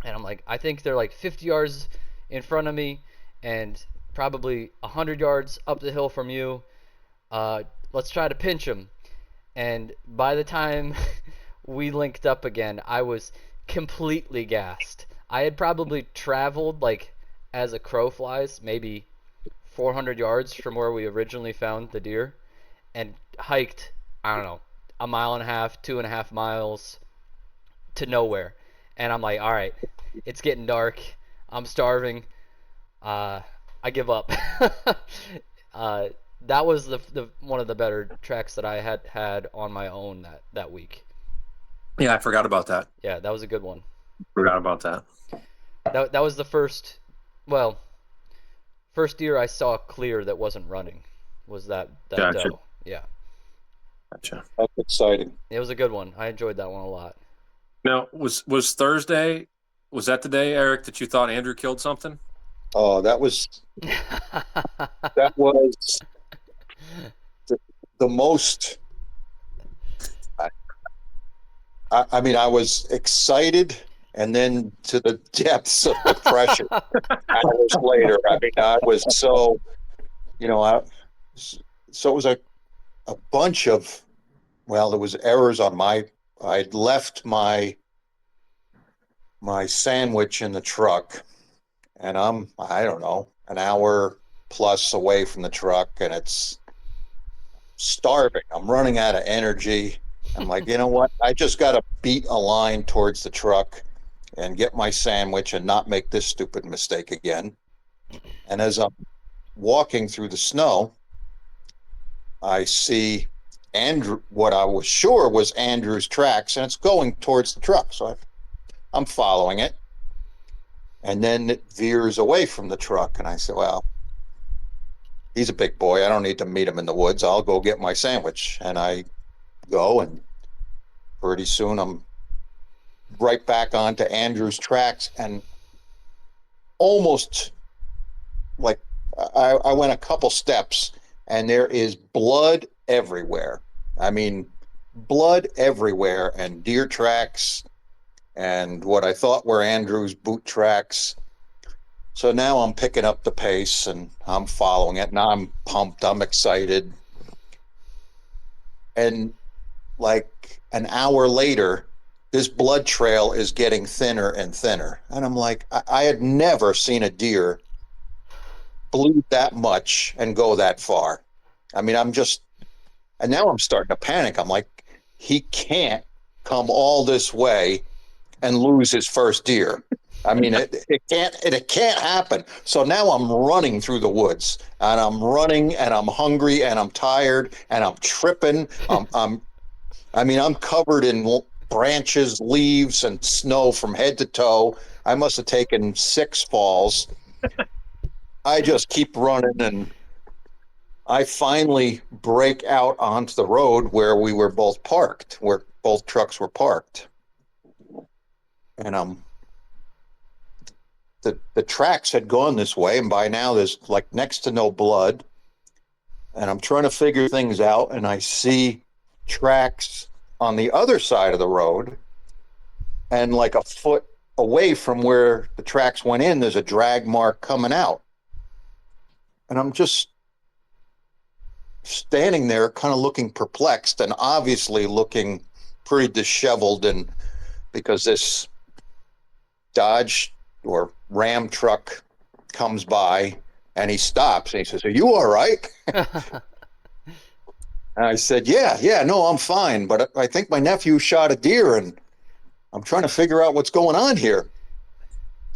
and I'm like, I think they're like 50 yards in front of me and probably 100 yards up the hill from you. Let's try to pinch them. And by the time we linked up again, I was completely gassed. I had probably traveled, like, as a crow flies, maybe 400 yards from where we originally found the deer, and hiked, I don't know, 1.5 miles, 2.5 miles to nowhere. And I'm like, all right, it's getting dark. I'm starving. I give up. That was the one of the better tracks that I had on my own that week. Yeah, I forgot about that. Yeah, that was a good one. Forgot about that. That was the first deer I saw clear that wasn't running. Was that Gotcha. doe? Yeah, Gotcha. That's exciting. it was a good one. I enjoyed that one a lot. Now, was Thursday? Was that the day, Eric, that you thought Andrew killed something? Oh, that was the most. I mean, I was excited, and then to the depths of depression hours later. I mean, I was so, so it was a bunch of, well, there was errors on I'd left my sandwich in the truck, and I don't know, an hour plus away from the truck, and it's starving. I'm running out of energy. I'm like, you know what? I just got to beat a line towards the truck and get my sandwich and not make this stupid mistake again. And as I'm walking through the snow, I see Andrew, what I was sure was Andrew's tracks, and it's going towards the truck. So I'm following it. And then it veers away from the truck. And I said, well, he's a big boy. I don't need to meet him in the woods. I'll go get my sandwich. And I go, and pretty soon I'm right back onto Andrew's tracks, and almost like I went a couple steps, and there is blood everywhere. I mean, blood everywhere, and deer tracks, and what I thought were Andrew's boot tracks. So now I'm picking up the pace, and I'm following it. Now I'm pumped. I'm excited. And like an hour later, this blood trail is getting thinner and thinner. And I'm like, I had never seen a deer bleed that much and go that far. I mean, and now I'm starting to panic. I'm like, he can't come all this way and lose his first deer. I mean, it can't happen. So now I'm running through the woods, and I'm running, and I'm hungry, and I'm tired, and I'm tripping. I'm covered in branches, leaves, and snow from head to toe. I must have taken 6 falls. I just keep running, and I finally break out onto the road where we were both parked, where both trucks were parked. And the tracks had gone this way, and by now there's like next to no blood. And I'm trying to figure things out, and I see tracks on the other side of the road, and like a foot away from where the tracks went in, there's a drag mark coming out. And I'm just standing there kind of looking perplexed, and obviously looking pretty disheveled, and because this Dodge or Ram truck comes by, And he stops and he says, "Are you all right?" And I said, yeah, no, I'm fine. But I think my nephew shot a deer and I'm trying to figure out what's going on here.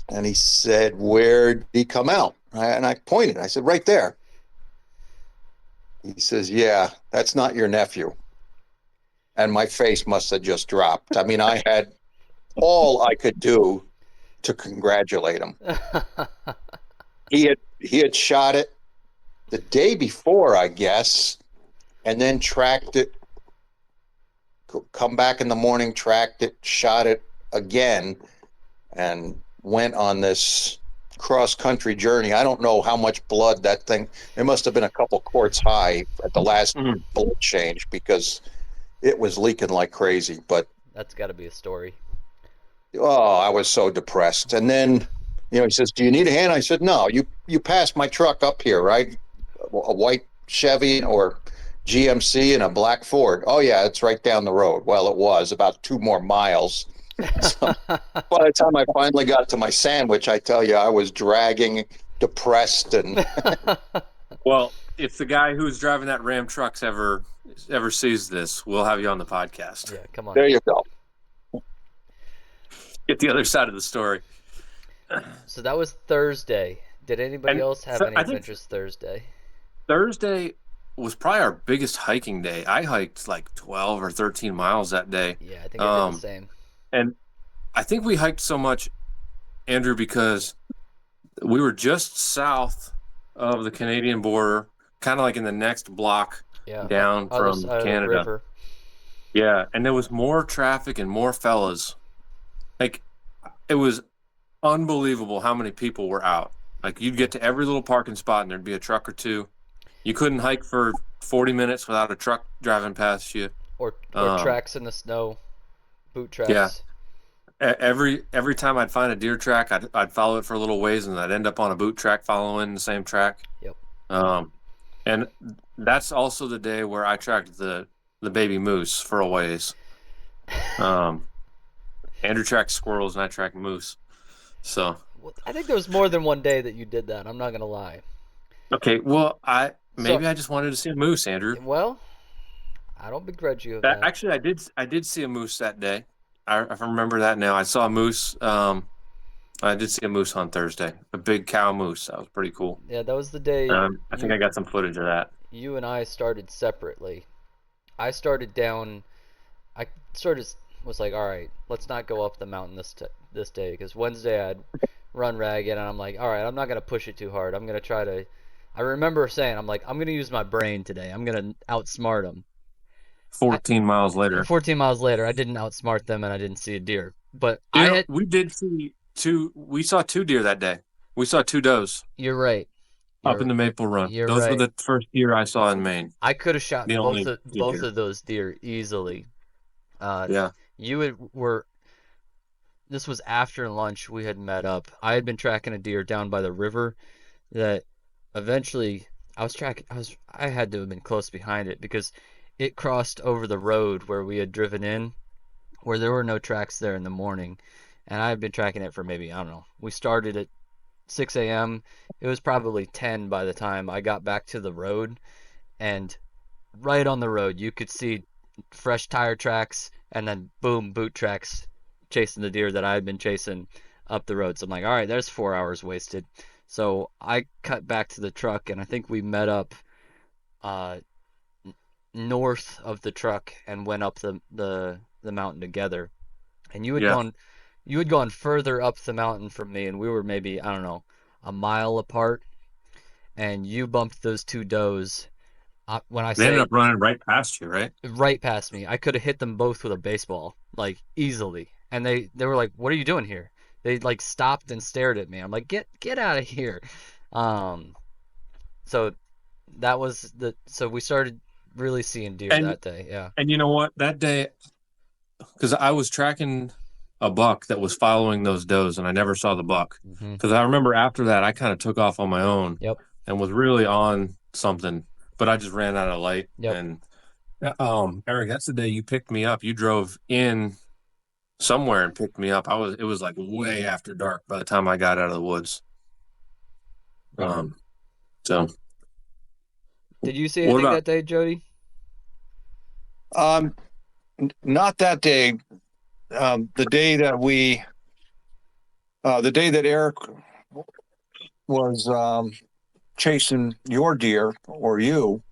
And he said, "Where did he come out?" And I pointed. I said, "Right there." He says, "Yeah, that's not your nephew." And my face must have just dropped. I mean, I had all I could do to congratulate him. He had shot it the day before, I guess, and then tracked it, come back in the morning, tracked it, shot it again, and went on this cross-country journey. I don't know how much blood that thing, it must have been a couple quarts high at the last Mhm. bullet change because it was leaking like crazy. But That's got to be a story. oh, I was so depressed. And then, he says, "Do you need a hand?" I said, "No, you passed my truck up here, right? A white Chevy or GMC and a black Ford." "Oh yeah, it's right down the road." Well, it was about 2 more miles. So by the time I finally got to my sandwich, I tell you, I was dragging, depressed, and Well, if the guy who's driving that Ram trucks ever sees this, we'll have you on the podcast. Yeah, come on. there you go. Get the other side of the story. So that was Thursday. Did anybody And else have so any I think adventures Thursday? Thursday was probably our biggest hiking day. I hiked like 12 or 13 miles that day. Yeah, I think I did the same. And I think we hiked so much, Andrew, because we were just south of the Canadian border, kind of like in the next block Yeah, down other from side of the Canada. river. Yeah, and there was more traffic and more fellas. Like, it was unbelievable how many people were out. Like, you'd get to every little parking spot and there'd be a truck or two. You couldn't hike for 40 minutes without a truck driving past you. Or Um, tracks in the snow, boot tracks. Yeah. Every time I'd find a deer track, I'd follow it for a little ways, and I'd end up on a boot track following the same track. Yep. And that's also the day where I tracked the baby moose for a ways. Andrew tracked squirrels and I tracked moose. So Well, I think there was more than one day that you did that. I'm not gonna lie. okay, well I just wanted to see a moose, Andrew. Well, I don't begrudge you of that. Actually, I did see a moose that day. I remember that now. I saw a moose. I did see a moose on Thursday, a big cow moose. That was pretty cool. Yeah, that was the day I think I got some footage of that. you and I started separately. I started down. I sort of was like, all right, let's not go up the mountain this day because Wednesday I'd run ragged and I'm like, all right, I'm not gonna push it too hard. I'm gonna try to. I remember saying, I'm like, I'm gonna use my brain today. I'm gonna outsmart them. 14 miles later. 14 miles later, I didn't outsmart them and I didn't see a deer. But We did see two. We saw two deer that day. We saw two does You're right. up in the Maple Run. You're Those were right. the first deer I saw in Maine. I could have shot The only both deer. of those deer easily. Yeah. Were. This was after lunch. We had met up. I had been tracking a deer down by the river that eventually I was tracking. I had to have been close behind it because it crossed over the road where we had driven in, where there were no tracks there in the morning, and I had been tracking it for maybe, I don't know. We started at 6 a.m. It was probably 10 by the time I got back to the road, and right on the road you could see fresh tire tracks and then boom, boot tracks chasing the deer that I had been chasing up the road. So I'm like, all right, there's 4 hours wasted. So I cut back to the truck and I think we met up north of the truck and went up the mountain together. And you had gone further up the mountain from me, and we were maybe, I don't know, a mile apart. And you bumped those two does. When I They say ended up running right past you, right? right past me, I could have hit them both with a baseball, like easily. And they were like, "What are you doing here?" They like stopped and stared at me. I'm like, "Get out of here." So that was so we started really seeing deer And- that day. Yeah. And you know what? That day, because I was tracking a buck that was following those does, and I never saw the buck. Mm-hmm. Because I remember after that, I kind of took off on my own. Yep. And was really on something, but I just ran out of light. Yep. And Eric, that's the day you picked me up. You drove in somewhere and picked me up. It was like way after dark by the time I got out of the woods. So Did you see What anything about- that day, Jody? Not that day. The day that Eric was chasing your deer or you,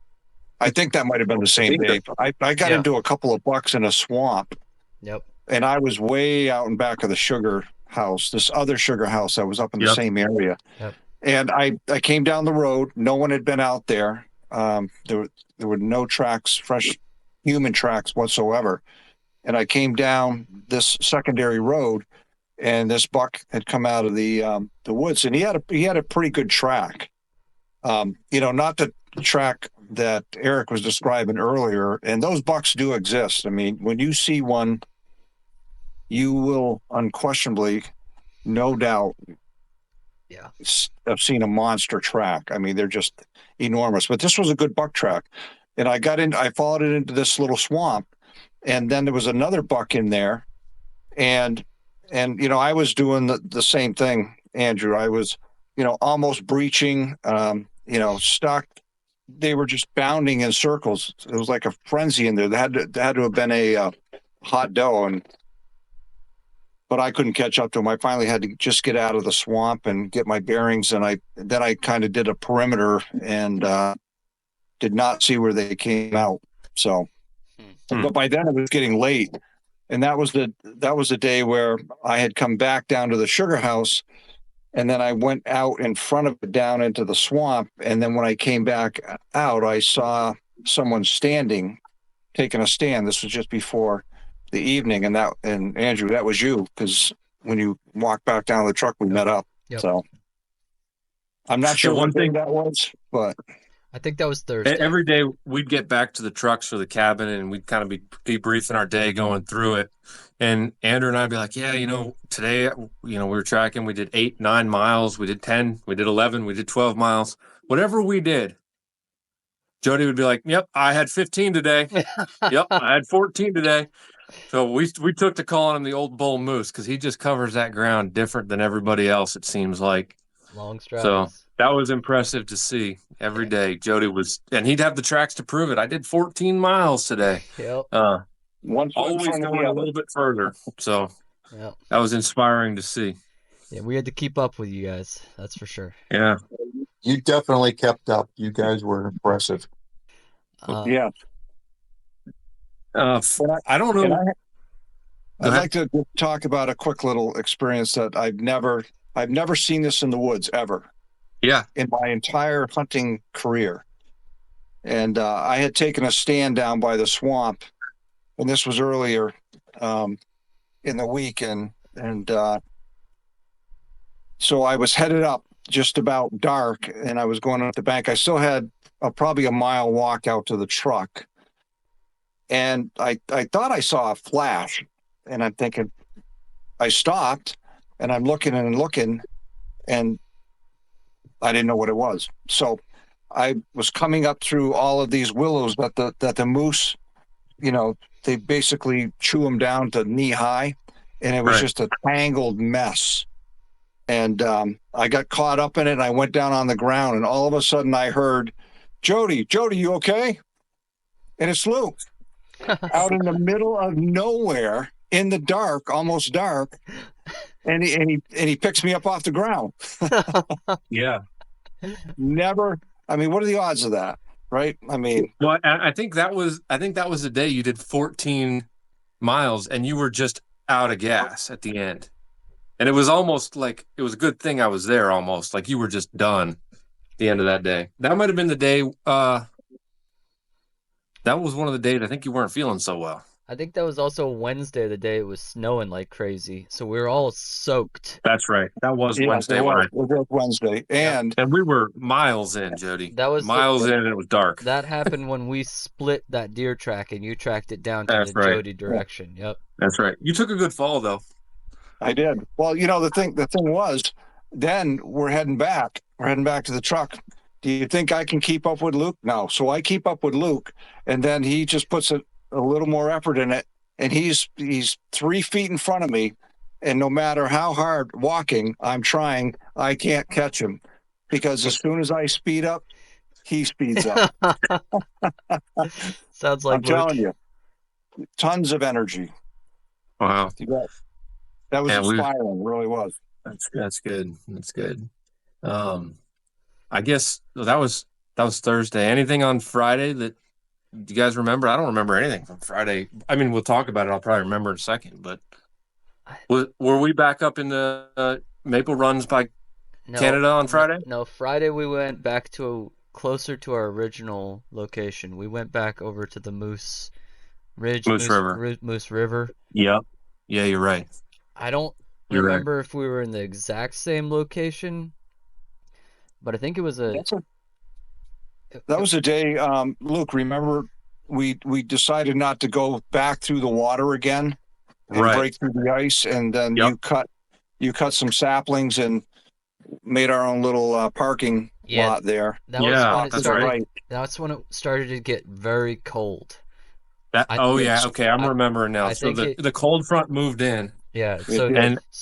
I think that might have been the same day. I got Yeah. into a couple of bucks in a swamp, Yep. and I was way out in back of the sugar house, this other sugar house that was up in the Yep. same area. Yep. And I came down the road. No one had been out there. There were no tracks, fresh human tracks whatsoever. And I came down this secondary road, and this buck had come out of the woods, and he had a pretty good track. Not the track that Eric was describing earlier. And those bucks do exist. I mean, when you see one, you will unquestionably, no doubt, Yeah. have seen a monster track. I mean, they're just enormous. But this was a good buck track, and I followed it into this little swamp, and then there was another buck in there, and I was doing the same thing, Andrew. I was almost breaching, stuck. They were just bounding in circles. It was like a frenzy in there. There had to have been a hot doe, but I couldn't catch up to them. I finally had to just get out of the swamp and get my bearings, and I kind of did a perimeter and did not see where they came out. So, but by then it was getting late, and that was the day where I had come back down to the sugar house, and then I went out in front of it down into the swamp, and then when I came back out, I saw someone taking a stand. This was just before the evening, and Andrew, that was you, because when you walked back down to the truck, we met up. Yep. So I'm not sure one what thing thing- that was, but I think that was Thursday. Every day we'd get back to the trucks for the cabin, and we'd kind of be debriefing our day, going through it. And Andrew and I'd be like, yeah, today, we were tracking. We did 8, 9 miles. We did 10. We did 11. We did 12 miles. Whatever we did, Jody would be like, yep, I had 15 today. Yep, I had 14 today. So we took to calling him the old bull moose, because he just covers that ground different than everybody else, it seems like. Long strides. So that was impressive to see every day. Jody and he'd have the tracks to prove it. I did 14 miles today. Yep. one foot in Always front of going the a other. little bit further. So Yep. that was inspiring to see. Yeah, we had to keep up with you guys. That's for sure. Yeah. You definitely kept up. You guys were impressive. Yeah. I don't know. I'd like to talk about a quick little experience that I've never seen this in the woods ever Yeah. in my entire hunting career. And I had taken a stand down by the swamp, and this was earlier in the week, and so I was headed up just about dark, and I was going up the bank. I still had probably a mile walk out to the truck, and I thought I saw a flash, and I'm thinking, I stopped, and I'm looking and looking, and I didn't know what it was. So I was coming up through all of these willows that the moose, they basically chew them down to knee high, and it was Right. just a tangled mess. And I got caught up in it, and I went down on the ground, and all of a sudden I heard, Jody, you okay? And it's Luke out in the middle of nowhere in the dark, almost dark. And he picks me up off the ground. Yeah. Never. I mean, what are the odds of that? Right. I mean, Well, I think that was the day you did 14 miles, and you were just out of gas at the end. And it was almost like it was a good thing I was there, almost like you were just done at the end of that day. That might have been the day. That was one of the days I think you weren't feeling so well. I think that was also Wednesday, the day it was snowing like crazy. So we were all soaked. That's right. That was Wednesday. It was, Right. it was Wednesday. And And we were miles in, Jody. That was miles in, and it was dark. That happened when we split that deer track and you tracked it down to That's the right. Jody direction. Yep. That's right. You took a good fall, though. I did. Well, the thing was, then we're heading back. We're heading back to the truck. Do you think I can keep up with Luke? No. So I keep up with Luke, and then he just puts a little more effort in it, and he's 3 feet in front of me, and no matter how hard walking I'm trying, I can't catch him. because as soon as I speed up, he speeds up. Sounds like I'm telling you, tons of energy. Wow. That was Yeah, inspiring, really was. That's good. That's good. I guess that was Thursday. Anything on Friday that you guys remember? I don't remember anything from Friday. I mean, we'll talk about it. I'll probably remember in a second. But were we back up in the Maple Runs by Canada on Friday? No, Friday we went back to closer to our original location. We went back over to the Moose River. Moose River. Yep. Yeah, you're right. I don't You're right. remember if we were in the exact same location, but I think it was That was a day, Luke, remember we decided not to go back through the water again and break through the ice, and then you cut some saplings and made our own little parking lot there. That's when it started to get very cold. Okay, I'm remembering now. So the cold front moved in. Yeah,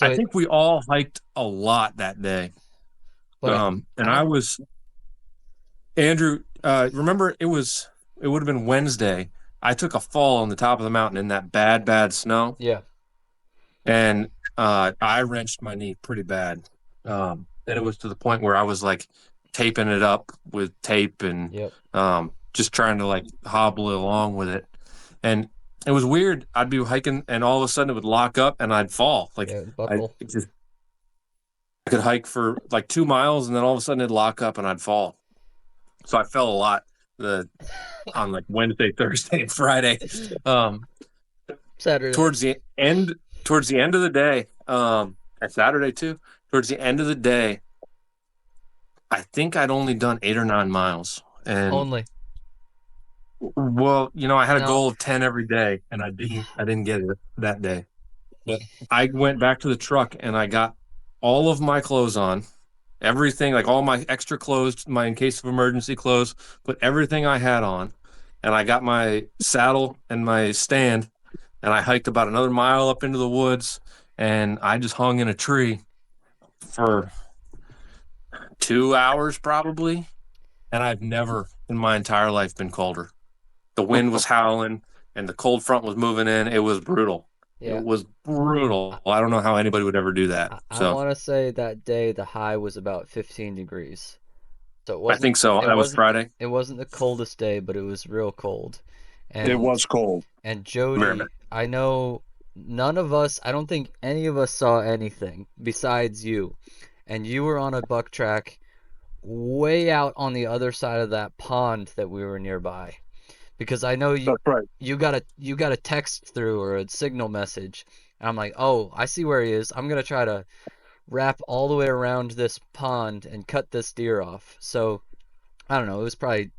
I think we all hiked a lot that day. But Andrew, remember it would have been Wednesday. I took a fall on the top of the mountain in that bad snow. Yeah. And I wrenched my knee pretty bad. And it was to the point where I was like taping it up with tape and just trying to like hobble along with it. And it was weird. I'd be hiking and all of a sudden it would lock up and I'd fall. Like I could hike for like 2 miles and then all of a sudden it'd lock up and I'd fall. So I fell a lot on like Wednesday, Thursday, and Friday. Saturday. Towards the end of the day, and Saturday too, towards the end of the day, I think I'd only done 8 or 9 miles. And well, I had a goal of 10 every day, and I didn't get it that day. But I went back to the truck and I got all of my clothes on, everything, like all my extra clothes, my in case of emergency clothes, put everything I had on, and I got my saddle and my stand, and I hiked about another mile up into the woods, and I just hung in a tree for 2 hours probably, and I've never in my entire life been colder. The wind was howling, and the cold front was moving in. It was brutal. Yeah. It was brutal. I don't know how anybody would ever do that. I want to say that day the high was about 15 degrees. So I think so. That was Friday. It wasn't the coldest day, but it was real cold. And it was cold. And Jody, I know I don't think any of us saw anything besides you. And you were on a buck track way out on the other side of that pond that we were nearby. Because I know you got a text through or a signal message, and I'm like, oh, I see where he is. I'm gonna try to wrap all the way around this pond and cut this deer off. So I don't know. It was probably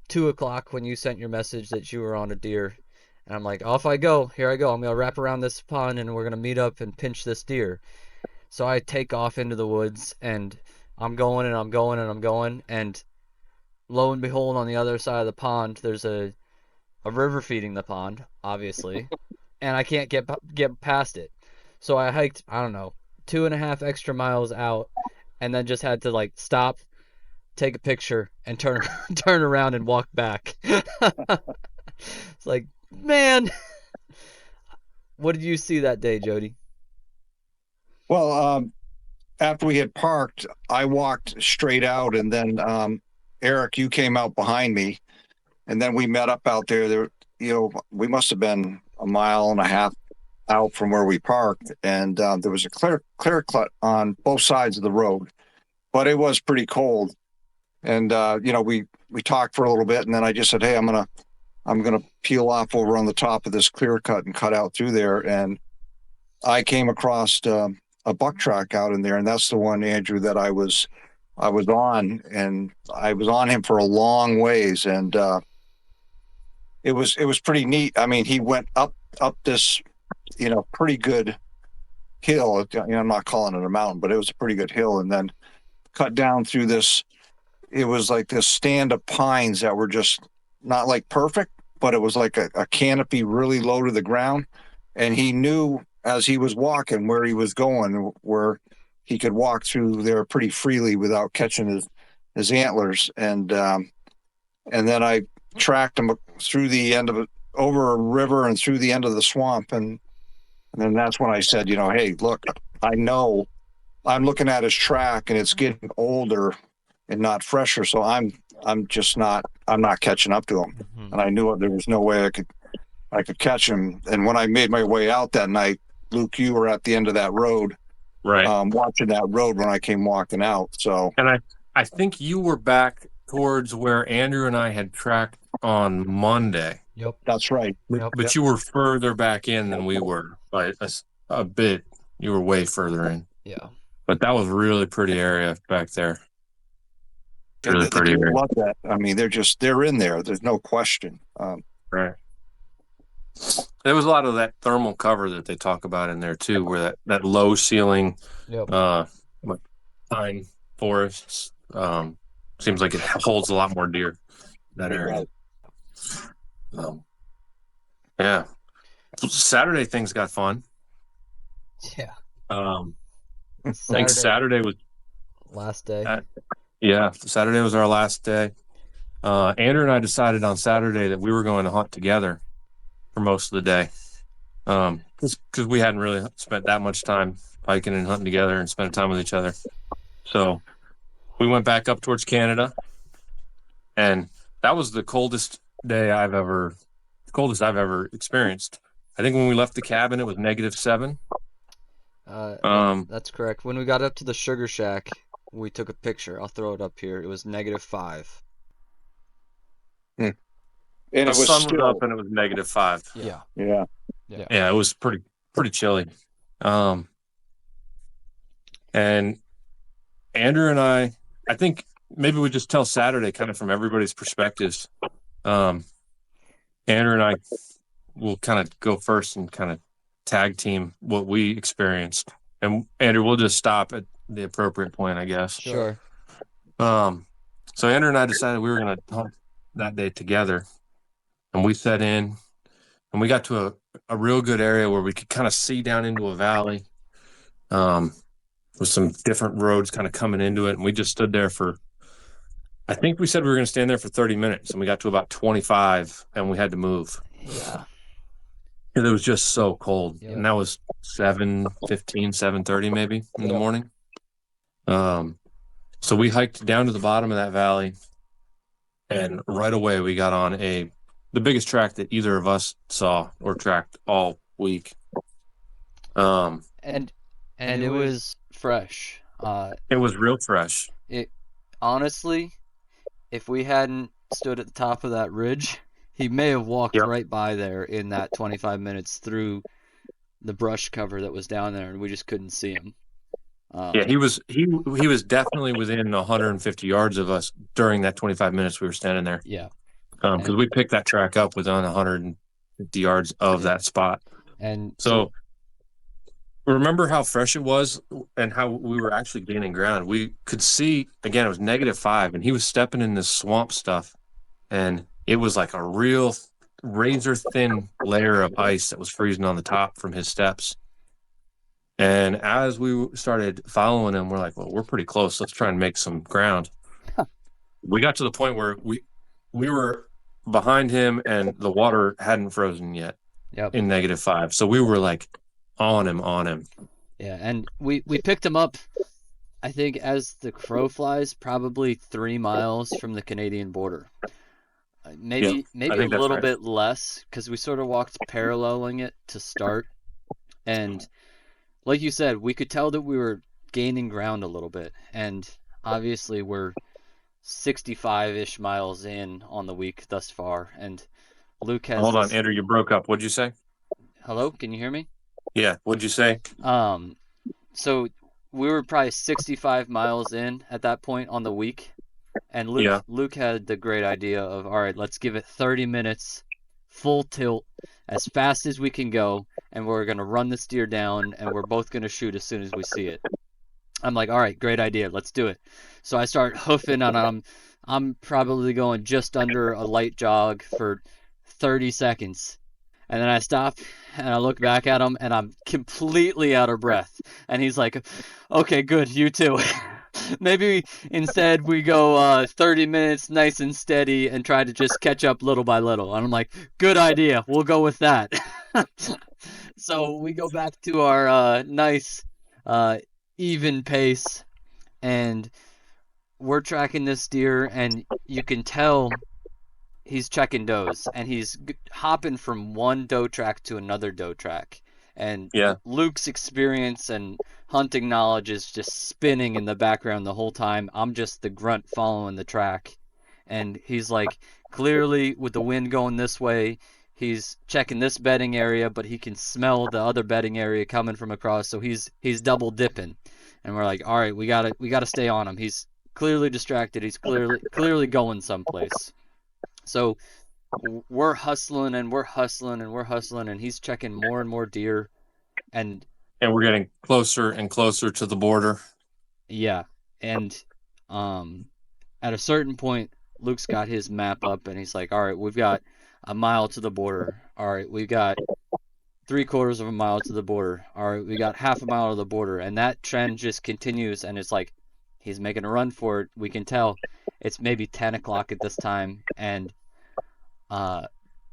2:00 when you sent your message that you were on a deer, and I'm like, off I go. Here I go. I'm gonna wrap around this pond, and we're gonna meet up and pinch this deer. So I take off into the woods, and I'm going and I'm going and I'm going, and lo and behold, on the other side of the pond, there's a river feeding the pond, obviously, and I can't get past it. So I hiked, I don't know, 2.5 extra miles out, and then just had to like stop, take a picture, and turn around and walk back. It's like, man, what did you see that day, Jody? Well, after we had parked, I walked straight out, and then Erik, you came out behind me, and then we met up out there. We must have been 1.5 miles out from where we parked, and there was a clear cut on both sides of the road, but it was pretty cold. And we talked for a little bit, and then I just said, hey, I'm gonna peel off over on the top of this clear cut and cut out through there, and I came across a buck track out in there, and that's the one, Andrew, that I was on, and I was on him for a long ways, and it was pretty neat. I mean, he went up this, pretty good hill. I'm not calling it a mountain, but it was a pretty good hill, and then cut down through this. It was like this stand of pines that were just not like perfect, but it was like a canopy really low to the ground, and he knew as he was walking where he was going, where he could walk through there pretty freely without catching his antlers. And then I tracked him through the end of it, over a river and through the end of the swamp. And then that's when I said, hey, look, I know I'm looking at his track and it's getting older and not fresher. So I'm not catching up to him. Mhm. And I knew there was no way I could catch him. And when I made my way out that night, Luke, you were at the end of that road, Right. watching that road when I came walking out. So, And I think you were back towards where Andrew and I had tracked on Monday. Yep. that's right. But you were further back in than we were by a bit. You were way further in. Yeah. But that was really pretty area back there. And Really the pretty deer area. love that. I mean, they're in there. There's no question. Right. There was a lot of that thermal cover that they talk about in there too, where that low ceiling Yep. pine forests seems like it holds a lot more deer, that area. Yeah. Saturday things got fun. Yeah. I think Saturday was last day. Saturday was our last day. Andrew and I decided on Saturday that we were going to hunt together for most of the day, because we hadn't really spent that much time hiking and hunting together and spending time with each other. So we went back up towards Canada, and that was the coldest I've ever experienced. I think when we left the cabin, it was -7. That's correct. When we got up to the sugar shack, we took a picture. I'll throw it up here. It was -5. And The it was sun still, was up and it was -5. Yeah. yeah. Yeah, it was pretty chilly. And Andrew and I think maybe we just tell Saturday kind of from everybody's perspectives. Andrew and I will kind of go first and kind of tag team what we experienced. And Andrew, we'll just stop at the appropriate point, I guess. Sure. So Andrew and I decided we were going to hunt that day together, and we set in, and we got to a real good area where we could kind of see down into a valley, with some different roads kind of coming into it. And we just stood there I think we said we were going to stand there for 30 minutes, and we got to about 25 and we had to move. Yeah. It was just so cold. Yep. And that was 7:15, 7:30 maybe in the morning. So we hiked down to the bottom of that valley, and right away we got on the biggest track that either of us saw or tracked all week. And it was fresh. It was real fresh. Honestly, if we hadn't stood at the top of that ridge, he may have walked right by there in that 25 minutes through the brush cover that was down there, and we just couldn't see him. Yeah, he was definitely within 150 yards of us during that 25 minutes we were standing there. Yeah. Because we picked that track up within 150 yards of that spot. And so remember how fresh it was and how we were actually gaining ground. We could see, again, it was -5, and he was stepping in this swamp stuff, and it was like a real razor thin layer of ice that was freezing on the top from his steps. And as we started following him, we're like, well, we're pretty close. Let's try and make some ground. We got to the point where we were behind him and the water hadn't frozen yet in -5. So we were like on him. Yeah, and we picked him up, I think, as the crow flies, probably 3 miles from the Canadian border. Maybe a little bit less, because we sort of walked paralleling it to start. And like you said, we could tell that we were gaining ground a little bit. And obviously we're 65-ish miles in on the week thus far. And Luke has... Hold on, Andrew, you broke up. What'd you say? Hello, can you hear me? Yeah, what'd you say? So we were probably 65 miles in at that point on the week. And Luke had the great idea of, all right, let's give it 30 minutes, full tilt, as fast as we can go, and we're going to run this deer down, and we're both going to shoot as soon as we see it. I'm like, all right, great idea, let's do it. So I start hoofing on him. I'm probably going just under a light jog for 30 seconds. And then I stop and I look back at him and I'm completely out of breath. And he's like, okay, good, you too. Maybe instead we go 30 minutes nice and steady and try to just catch up little by little. And I'm like, good idea. We'll go with that. So we go back to our nice even pace, and we're tracking this deer, and you can tell he's checking does, and he's hopping from one doe track to another doe track. And Yeah. Luke's experience and hunting knowledge is just spinning in the background the whole time. I'm just the grunt following the track. And he's like, clearly with the wind going this way, he's checking this bedding area, but he can smell the other bedding area coming from across, so he's double dipping. And we're like, all right, we gotta stay on him. He's clearly distracted. He's clearly going someplace. So we're hustling and we're hustling and we're hustling, and he's checking more and more deer, and we're getting closer and closer to the border. yeah, and at a certain point, Luke's got his map up, and he's like, all right, we've got a mile to the border. All right, we got 3/4 of a mile to the border. All right, we got half a mile to the border, and that trend just continues, and it's like he's making a run for it. We can tell it's maybe 10 o'clock at this time, and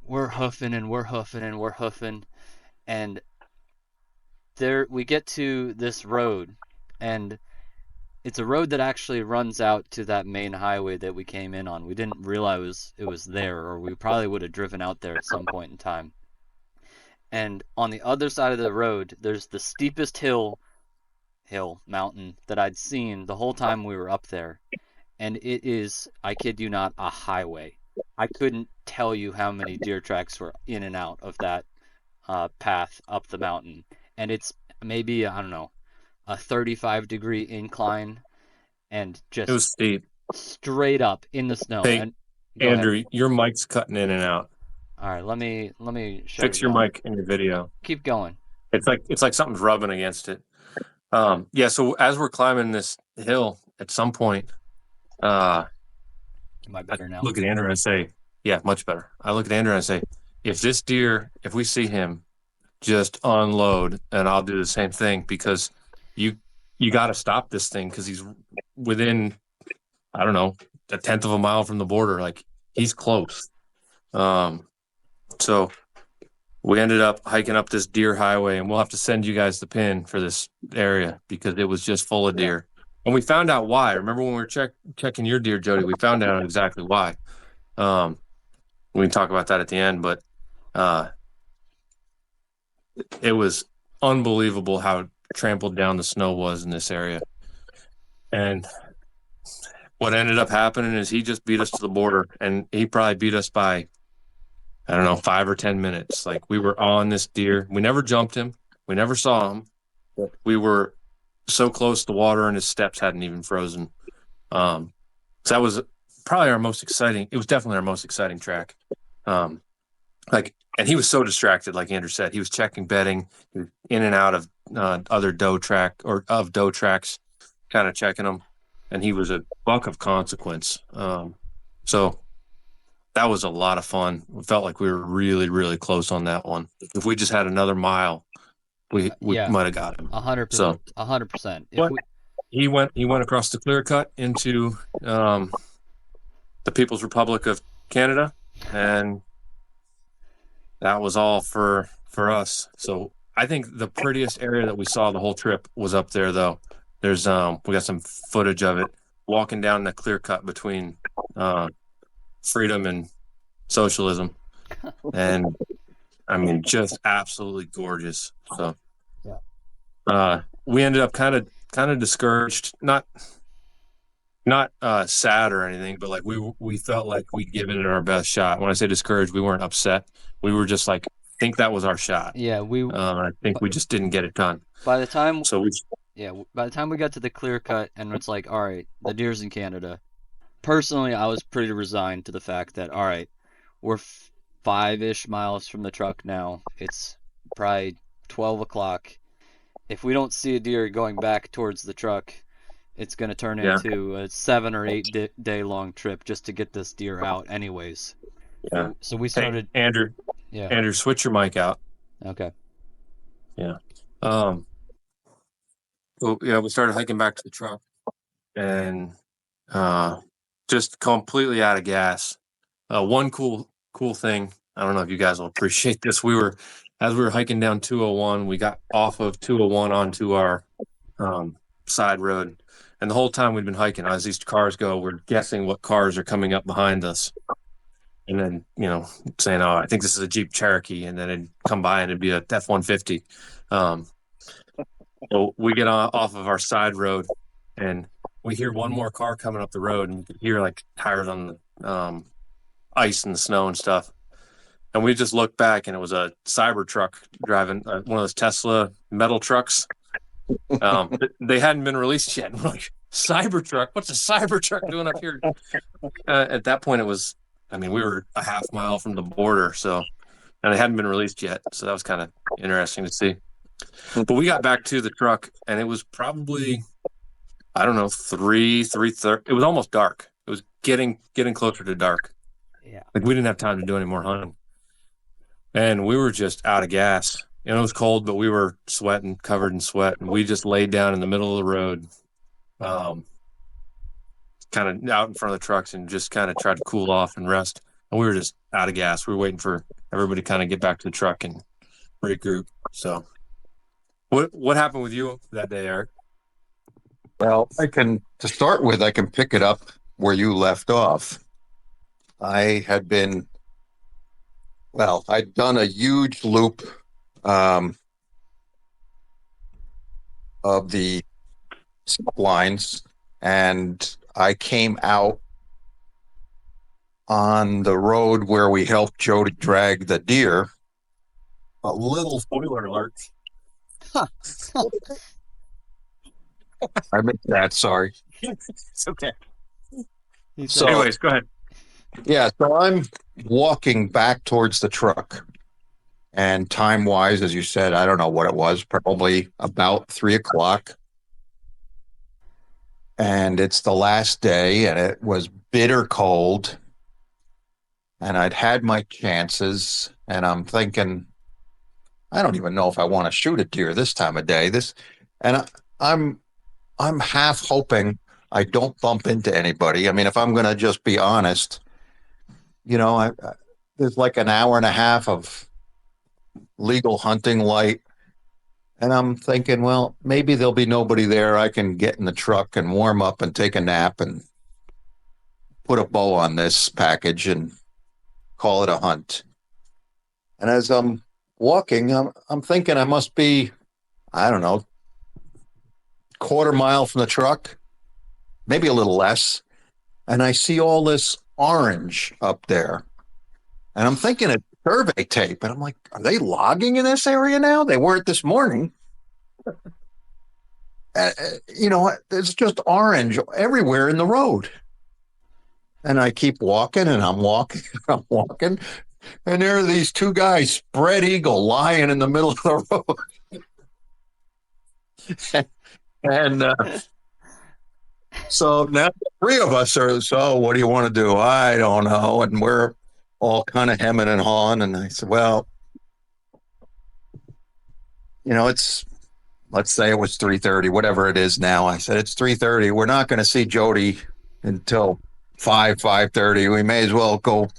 we're hoofing and we're hoofing and we're hoofing, and there we get to this road, and it's a road that actually runs out to that main highway that we came in on. We didn't realize it was there, or we probably would have driven out there at some point in time. And on the other side of the road, there's the steepest mountain that I'd seen the whole time we were up there. And it is, I kid you not, a highway. I couldn't tell you how many deer tracks were in and out of that path up the mountain. And it's maybe, I don't know, a 35-degree incline, and just It was steep. straight up in the snow. Hey, And go ahead. Andrew, your mic's cutting in and out. All right, let me shut Fix it your down. mic in your video. Keep going. It's like something's rubbing against it. Yeah. So as we're climbing this hill, at some point, Am I I better now? look at Andrew and I say, "Yeah, much better." I look at Andrew and I say, "If this deer, if we see him, just unload," and I'll do the same thing, because you got to stop this thing, because he's within, I don't know, 1/10 of a mile from the border. Like, he's close. So we ended up hiking up this deer highway, and we'll have to send you guys the pin for this area, because it was just full of deer. And we found out why. Remember when we were checking your deer, Jody? We found out exactly why. We can talk about that at the end, but it was unbelievable how trampled down the snow was in this area. And what ended up happening is he just beat us to the border, and he probably beat us by, I don't know, 5 or 10 minutes. Like, we were on this deer. We never jumped him. We never saw him. We were so close to the water, and his steps hadn't even frozen. So that was probably our most exciting. It was definitely our most exciting track. And he was so distracted, like Andrew said. He was checking bedding, he was in and out of other doe tracks, kind of checking them. And he was a buck of consequence. So that was a lot of fun. We felt like we were really, really close on that one. If we just had another mile, we Yeah. might have got him. 100%. So 100%. What? He went across the clear cut into the People's Republic of Canada, and that was all for us. So I think the prettiest area that we saw the whole trip was up there, though. There's we got some footage of it walking down the clear cut between freedom and socialism, and I mean, just absolutely gorgeous. So we ended up kind of discouraged, not sad or anything, but like we felt like we'd given it our best shot. When I say discouraged, we weren't upset. We were just like, think that was our shot. Yeah, I think we just didn't get it done. by the time By the time we got to the clear cut, and it's like, all right, the deer's in Canada. Personally, I was pretty resigned to the fact that, all right, we're 5-ish miles from the truck now. It's probably 12 o'clock. If we don't see a deer going back towards the truck, it's going to turn into a 7 or 8 day long trip just to get this deer out anyways. Yeah. So we started. Hey, Andrew, Yeah. Andrew, switch your mic out. Okay. We started hiking back to the truck, and just completely out of gas. One cool thing, I don't know if you guys will appreciate this. As we were hiking down 201, we got off of 201 onto our side road, and the whole time we'd been hiking, as these cars go, we're guessing what cars are coming up behind us, and then saying, "Oh, I think this is a Jeep Cherokee," and then it'd come by and it'd be a F-150. So we get off of our side road, and we hear one more car coming up the road, and you could hear like tires on the ice and the snow and stuff. And we just looked back, and it was a cyber truck driving one of those Tesla metal trucks. They hadn't been released yet. And we're like, Cybertruck? What's a Cybertruck doing up here? At that point, we were a half mile from the border, and it hadn't been released yet. So that was kind of interesting to see. But we got back to the truck, and it was probably, I don't know, 3:30. It was almost dark. It was getting closer to dark. Yeah. Like we didn't have time to do any more hunting. And we were just out of gas. It was cold, but we were sweating, covered in sweat. And we just laid down in the middle of the road, kind of out in front of the trucks, and just kind of tried to cool off and rest. And we were just out of gas. We were waiting for everybody to kind of get back to the truck and regroup. So what happened with you that day, Eric? Well, to start with, I can pick it up where you left off. I'd done a huge loop of the lines, and I came out on the road where we helped Jody drag the deer. A little Spoiler alert. I missed that, sorry. It's okay. So, anyways, go ahead. Yeah, so I'm walking back towards the truck, and time-wise, as you said, I don't know what it was, probably about 3:00. And it's the last day, and it was bitter cold, and I'd had my chances, and I'm thinking, I don't even know if I want to shoot a deer this time of day. I'm half hoping I don't bump into anybody. I mean, if I'm going to just be honest, there's like an hour and a half of legal hunting light, and I'm thinking, well, maybe there'll be nobody there. I can get in the truck and warm up and take a nap and put a bow on this package and call it a hunt. And as I'm walking, I'm thinking I must be, I don't know, quarter mile from the truck, maybe a little less, and I see all this orange up there, and I'm thinking it's survey tape, and I'm like, are they logging in this area now? They weren't this morning. There's just orange everywhere in the road, and I keep walking, and I'm walking, and I'm walking, and there are these two guys spread eagle lying in the middle of the road. And so now three of us are, so what do you want to do? I don't know. And we're all kind of hemming and hawing. And I said, well, let's say it was 3:30, whatever it is now. I said, it's 3:30. We're not going to see Jody until 5:30. We may as well go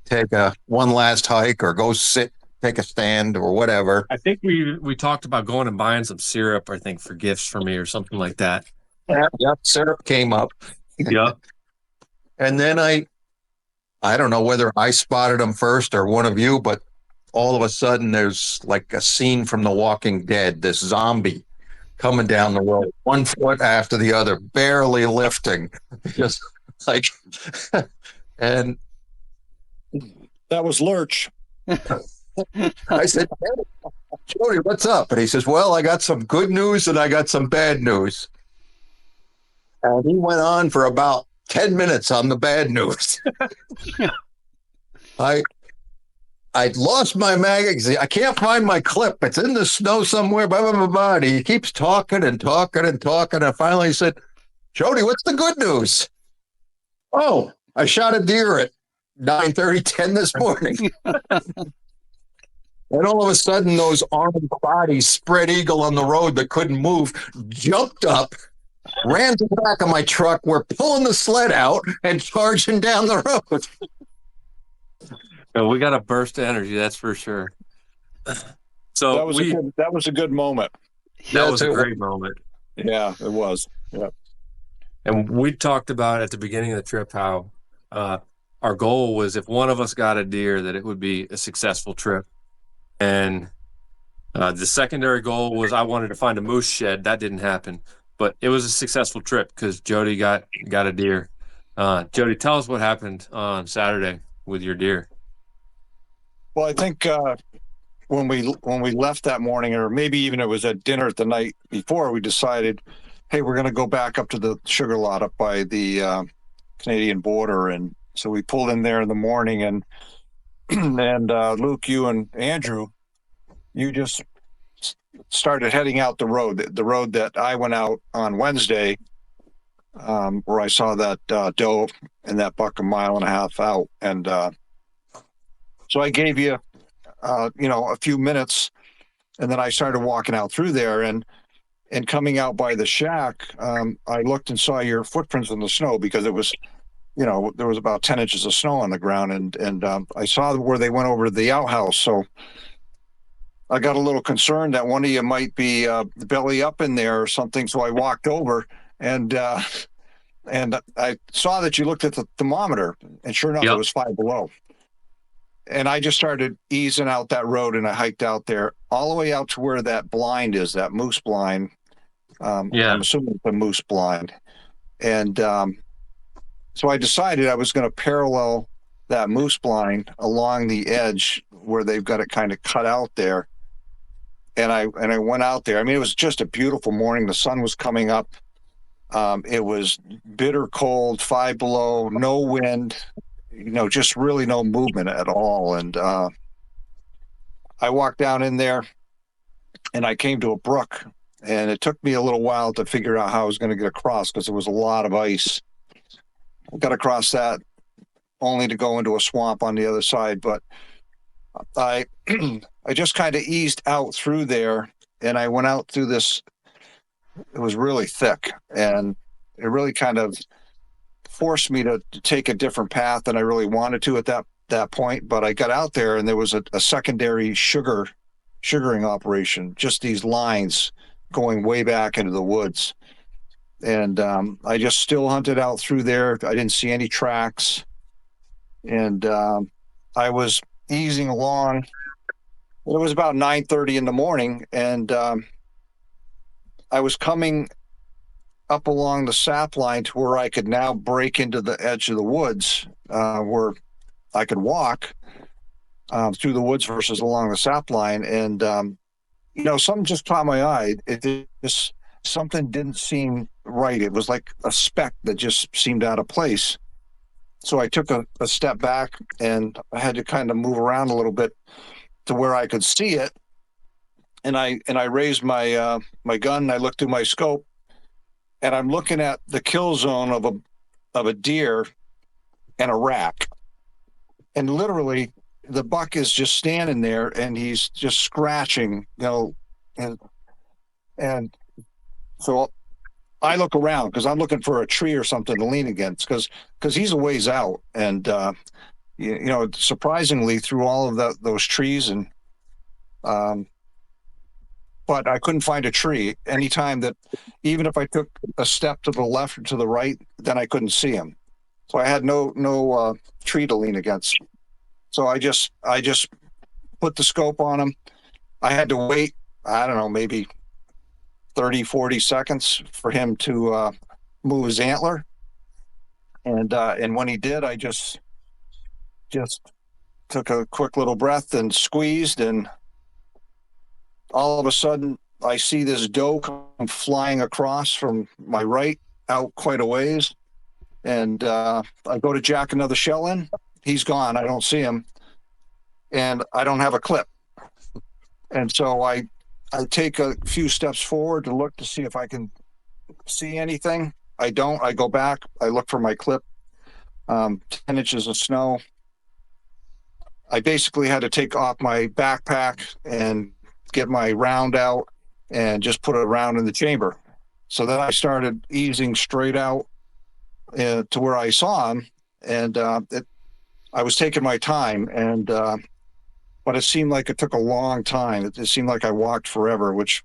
take one last hike or go sit, take a stand or whatever. I think we talked about going and buying some syrup, I think, for gifts for me or something like that. Yeah, syrup came up. Yeah. And then I don't know whether I spotted him first or one of you, but all of a sudden there's like a scene from The Walking Dead, this zombie coming down the road, 1 foot after the other, barely lifting, just like, and That was Lurch. I said, Jody, what's up? And he says, well, I got some good news and I got some bad news. And he went on for about 10 minutes on the bad news. I'd lost my magazine. I can't find my clip. It's in the snow somewhere. Blah, blah, blah, blah. And he keeps talking and talking and talking. And finally he said, Jody, what's the good news? Oh, I shot a deer at 9:30, 10 this morning. And all of a sudden, those armed bodies, spread eagle on the road that couldn't move, jumped up, ran to the back of my truck. We're pulling the sled out and charging down the road. We got a burst of energy, that's for sure. So That was a good moment. that was Yes, a it great moment. Yeah, it was. Yeah. And we talked about at the beginning of the trip how our goal was if one of us got a deer, that it would be a successful trip. And the secondary goal was I wanted to find a moose shed. That didn't happen, but it was a successful trip because Jody got a deer. Jody, tell us what happened on Saturday with your deer. Well, I think when we left that morning, or maybe even it was at dinner the night before, we decided, hey, we're going to go back up to the sugar lot up by the Canadian border, and so we pulled in there in the morning, and Luke, you and Andrew, you just started heading out the road that I went out on Wednesday, where I saw that doe and that buck a mile and a half out, and so I gave you, a few minutes, and then I started walking out through there, and coming out by the shack, I looked and saw your footprints in the snow because it was, there was about 10 inches of snow on the ground, and I saw where they went over to the outhouse. So I got a little concerned that one of you might be belly up in there or something. So I walked over, and I saw that you looked at the thermometer, and sure enough, Yep. It was 5 below. And I just started easing out that road, and I hiked out there all the way out to where that blind is, that moose blind. Yeah. I'm assuming it's a moose blind. And so I decided I was going to parallel that moose blind along the edge where they've got it kind of cut out there. And I went out there. I mean, it was just a beautiful morning. The sun was coming up. It was bitter cold, 5 below, no wind, just really no movement at all. And I walked down in there, and I came to a brook, and it took me a little while to figure out how I was going to get across because there was a lot of ice. I got across that only to go into a swamp on the other side, but I I just kind of eased out through there, and I went out through this. It was really thick, and it really kind of forced me to take a different path than I really wanted to at that point. But I got out there, and there was a secondary sugaring operation, just these lines going way back into the woods. And I just still hunted out through there. I didn't see any tracks. And I was easing along. It was about 9:30 in the morning, and I was coming up along the sap line to where I could now break into the edge of the woods, where I could walk through the woods versus along the sap line. And something just caught my eye. Something didn't seem right. It was like a speck that just seemed out of place. So I took a step back, and I had to kind of move around a little bit to where I could see it. And I raised my my gun, and I looked through my scope, and I'm looking at the kill zone of a deer and a rack. And literally the buck is just standing there, and he's just scratching, and so I look around because I'm looking for a tree or something to lean against because he's a ways out. And, surprisingly through all of those trees, and but I couldn't find a tree anytime that, even if I took a step to the left or to the right, then I couldn't see him. So I had no tree to lean against. So I just put the scope on him. I had to wait, I don't know, maybe 30, 40 seconds for him to move his antler. And when he did, I just took a quick little breath and squeezed, and all of a sudden I see this doe come flying across from my right out quite a ways. And I go to jack another shell in. He's gone. I don't see him. And I don't have a clip. And so I take a few steps forward to look to see if I can see anything. I don't. I go back. I look for my clip. 10 inches of snow. I basically had to take off my backpack and get my round out and just put a round in the chamber. So then I started easing straight out to where I saw him, and I was taking my time, and but it seemed like it took a long time. It seemed like I walked forever, which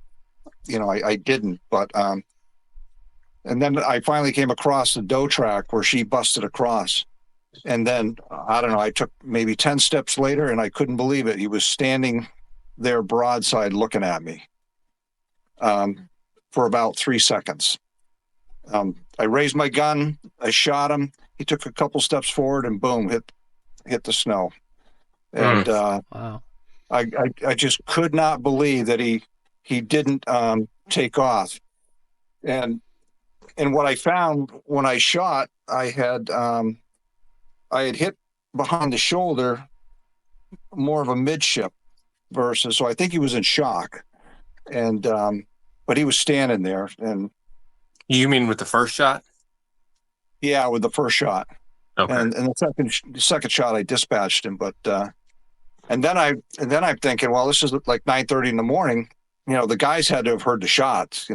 I didn't. But and then I finally came across the doe track where she busted across. And then, I don't know, I took maybe 10 steps later and I couldn't believe it. He was standing there broadside looking at me for about 3 seconds. I raised my gun, I shot him. He took a couple steps forward and boom, hit the snow. And Wow. I just could not believe that he didn't take off. And what I found when I shot, I had hit behind the shoulder, more of a midship versus. So I think he was in shock, and but he was standing there, and You mean with the first shot? yeah, with the first shot, Okay. and the second shot I dispatched him, but and then I'm thinking, well, this is like 9:30 in the morning. The guys had to have heard the shots.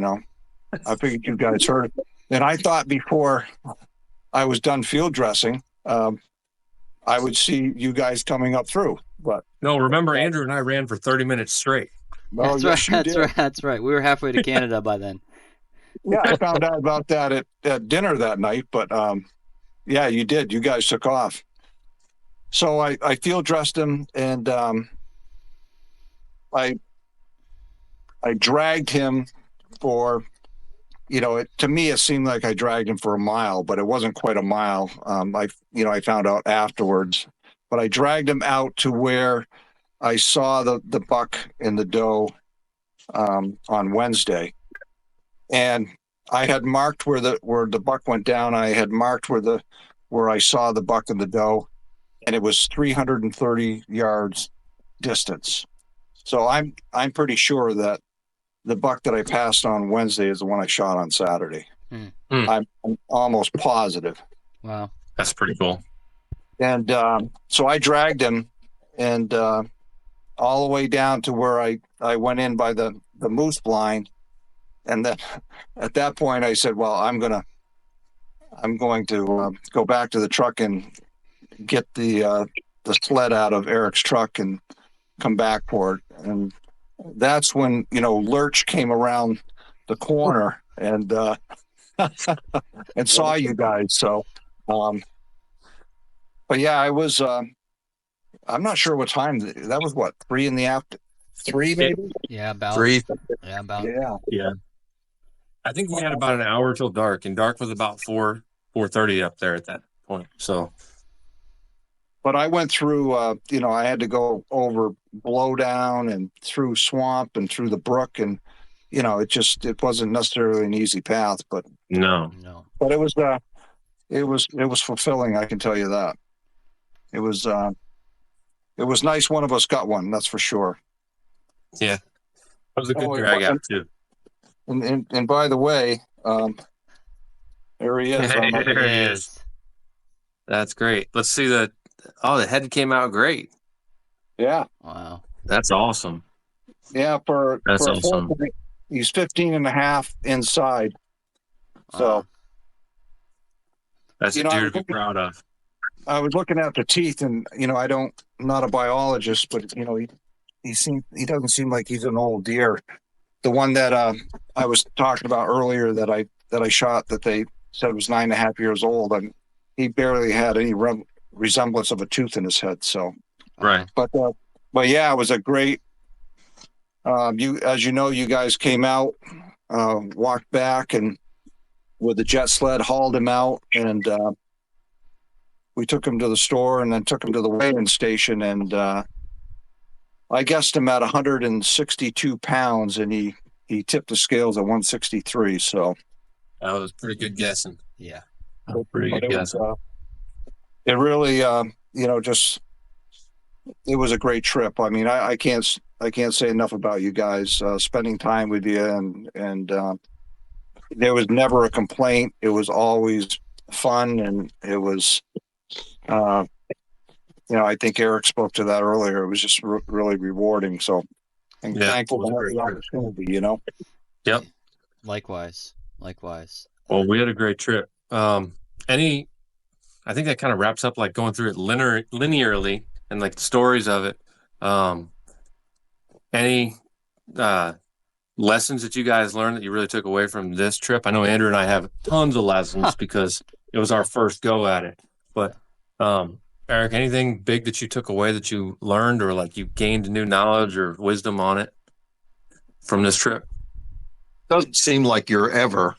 I figured you guys heard it, and I thought before I was done field dressing. I would see you guys coming up through, but No, remember Andrew and I ran for 30 minutes straight. oh, That's yes, right. you That's did. right. That's right. We were halfway to Canada by then. Yeah, I found out about that at dinner that night, but yeah, you did. You guys took off. So I field dressed him, and I dragged him for, to me, it seemed like I dragged him for a mile, but it wasn't quite a mile. I found out afterwards, but I dragged him out to where I saw the buck and the doe on Wednesday, and I had marked where the buck went down. I had marked where I saw the buck and the doe, and it was 330 yards distance. So I'm pretty sure that the buck that I passed on Wednesday is the one I shot on Saturday. I'm almost positive. Wow. That's pretty cool. And so I dragged him, and all the way down to where I went in by the moose blind. And then at that point I said, well, I'm going to go back to the truck and get the sled out of Eric's truck and come back for it. And that's when, Lurch came around the corner and and saw you guys. So, but yeah, I was, I'm not sure what time that was. What, 3 in the afternoon? 3 maybe? Yeah, about. 3. Yeah, about. Yeah. Yeah. I think we had about an hour till dark, and dark was about 4:30 up there at that point. So, but I went through, I had to go over blowdown and through swamp and through the brook, and it wasn't necessarily an easy path, but no. but it was fulfilling. I can tell you that. It was nice. One of us got one, that's for sure. Yeah. That was a good drag out too. And by the way, there he is. There he is. That's great. Let's see the head came out great. Yeah. Wow. That's awesome. Yeah, That's for awesome. He's 15 and a half inside. So that's a deer to be proud of. I was looking at the teeth, and I'm not a biologist, but he doesn't seem like he's an old deer. The one that I was talking about earlier that I shot, that they said was 9.5 years old, and he barely had any resemblance of a tooth in his head. So, right. But yeah, it was a great. As you guys came out, walked back, and with the jet sled hauled him out, and we took him to the store, and then took him to the weighing station, and I guessed him at 162 pounds, and he tipped the scales at 163. So that was pretty good guessing. Yeah, pretty good guessing. It really, just it was a great trip. I mean, I can't say enough about you guys spending time with you, and there was never a complaint. It was always fun, and it was I think Eric spoke to that earlier. It was just really rewarding. So, and Yeah, thankful it was to a have great the trip. opportunity. Yep. Likewise. Well, we had a great trip. Any, I think that kind of wraps up like going through it linearly and like the stories of it. Um, any uh, lessons that you guys learned that you really took away from this trip? I know Andrew and I have tons of lessons because it was our first go at it. But Eric, anything big that you took away that you learned or like you gained new knowledge or wisdom on it from this trip? Doesn't seem like you're ever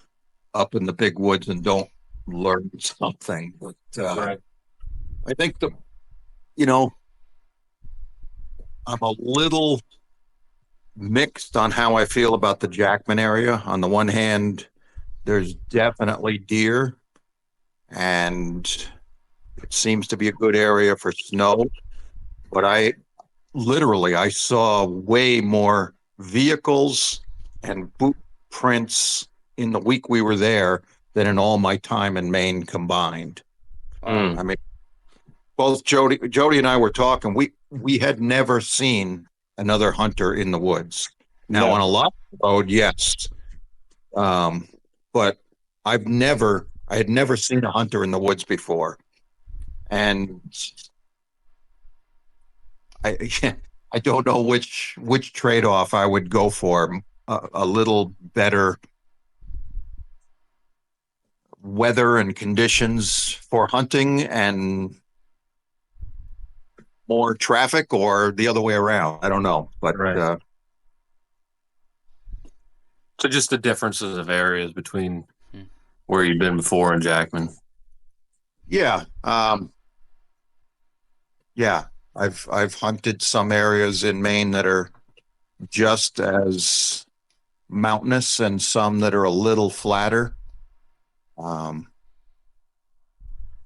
up in the big woods and don't learn something. But Right. I think you know, I'm a little mixed on how I feel about the Jackman area. On the one hand, there's definitely deer, and it seems to be a good area for snow. But I saw way more vehicles and boot prints in the week we were there than in all my time in Maine combined. Mm. I mean, both Jody and I were talking. We had never seen another hunter in the woods. Now No. on a lot road, yes, but I had never seen a hunter in the woods before, and I I don't know which trade off I would go for. A little better weather and conditions for hunting and more traffic, or the other way around. I don't know, but Right. So just the differences of areas between Hmm. where you've been before and Jackman. yeah, yeah. I've hunted some areas in Maine that are just as mountainous and some that are a little flatter.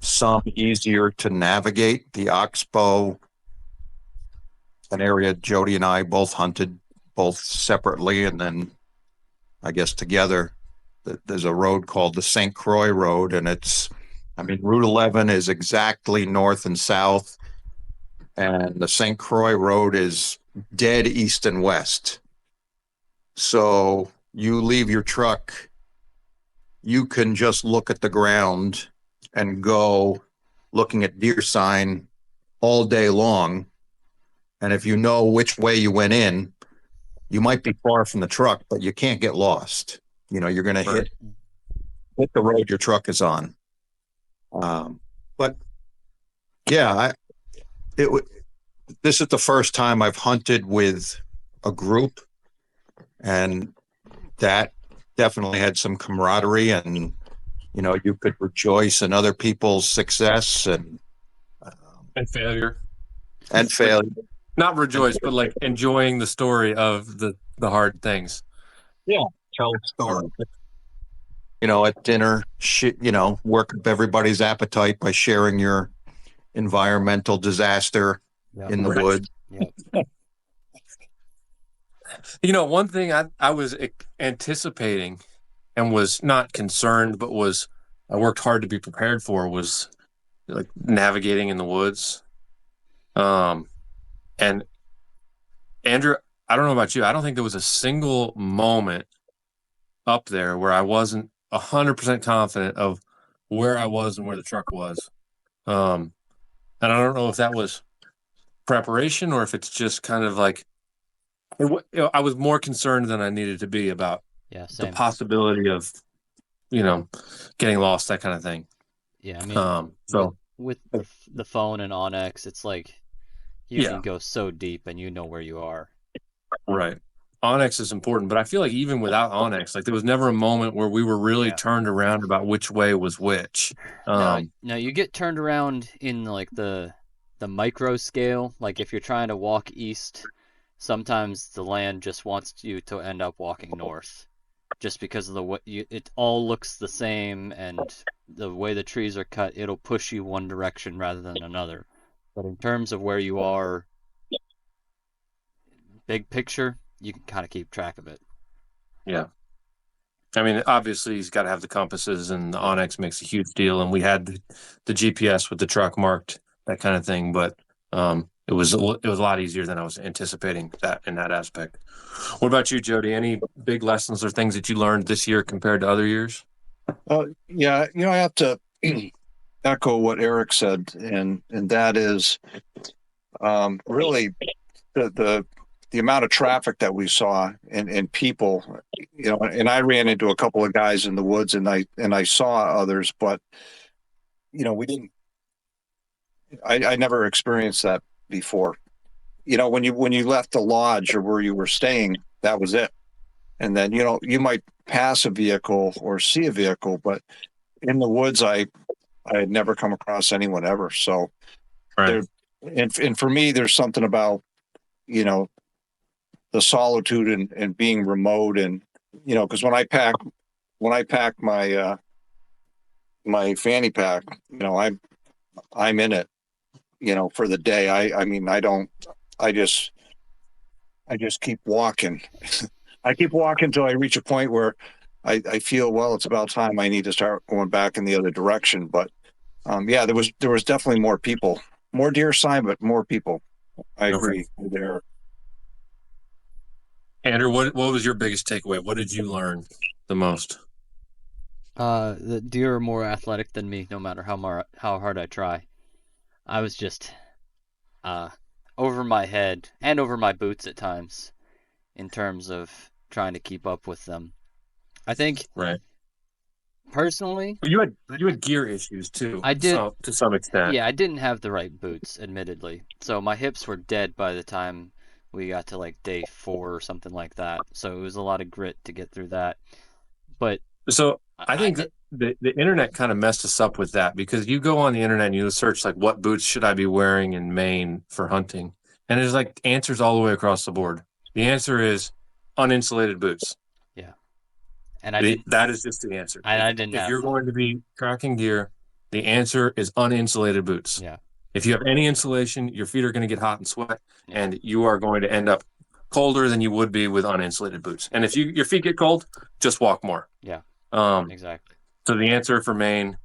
Some easier to navigate. The Oxbow, an area Jody and I both hunted, both separately and then I guess together. There's a road called the St. Croix Road, and Route 11 is exactly north and south, and the St. Croix Road is dead east and west. So you leave your truck, you can just look at the ground and go looking at deer sign all day long. And if you know which way you went in, you might be far from the truck, but you can't get lost. You're going to hit the road your truck is on. But yeah, this is the first time I've hunted with a group, and that definitely had some camaraderie, and you could rejoice in other people's success and failure. and failure. Not rejoice, but like enjoying the story of the hard things. Yeah, tell a story. At dinner, work up everybody's appetite by sharing your environmental disaster in the woods. Yep. One thing I was anticipating and was not concerned, but I worked hard to be prepared for was like navigating in the woods. And Andrew, I don't know about you. I don't think there was a single moment up there where I wasn't 100% confident of where I was and where the truck was. And I don't know if that was preparation or if it's just kind of like I was more concerned than I needed to be about the Same. possibility of getting lost, that kind of thing. Yeah, I mean, so with the phone and Onyx, it's like you can go so deep and you know where you are. Right. Onyx is important, but I feel like even without Onyx, like there was never a moment where we were really turned around about which way was which. No, you get turned around in like the micro scale. Like if you're trying to walk east, sometimes the land just wants you to end up walking north, just because of the way it all looks the same, and the way the trees are cut, it'll push you one direction rather than another. But in terms of where you are, big picture, you can kind of keep track of it. Yeah. I mean, obviously he's got to have the compasses, and the Onyx makes a huge deal. And we had the GPS with the truck marked, that kind of thing. But it was a lot easier than I was anticipating that in that aspect. What about you, Jody? Any big lessons or things that you learned this year compared to other years? Yeah, I have to echo what Erik said, and that is really the amount of traffic that we saw and people, and I ran into a couple of guys in the woods, and I saw others, but we didn't. I never experienced that before. When you left the lodge or where you were staying, that was it. And then you might pass a vehicle or see a vehicle, but in the woods, I had never come across anyone ever. So Right. and for me, there's something about the solitude and being remote, and because when I pack my my fanny pack, I'm in it, for the day. I mean, I just keep walking. I keep walking until I reach a point where I feel, well, it's about time I need to start going back in the other direction. But yeah, there was definitely more people, more deer sign, but more people. I agree there. Andrew, what was your biggest takeaway? What did you learn the most? The deer are more athletic than me, no matter how hard I try. I was just over my head and over my boots at times in terms of trying to keep up with them. I think Right. personally, You had gear issues too. I did. So, to some extent. Yeah, I didn't have the right boots, admittedly. So my hips were dead by the time we got to like day 4 or something like that. So it was a lot of grit to get through that. But So I think the internet kind of messed us up with that, because you go on the internet and you search like, what boots should I be wearing in Maine for hunting? And there's like answers all the way across the board. The answer is uninsulated boots. yeah, and I didn't. That is just the answer. And I didn't If have. you're going to be tracking deer, the answer is uninsulated boots. Yeah, If you have any insulation, your feet are going to get hot and sweat, Yeah. and you are going to end up colder than you would be with uninsulated boots. And if your feet get cold, just walk more. yeah, Um, exactly. so the answer for Maine,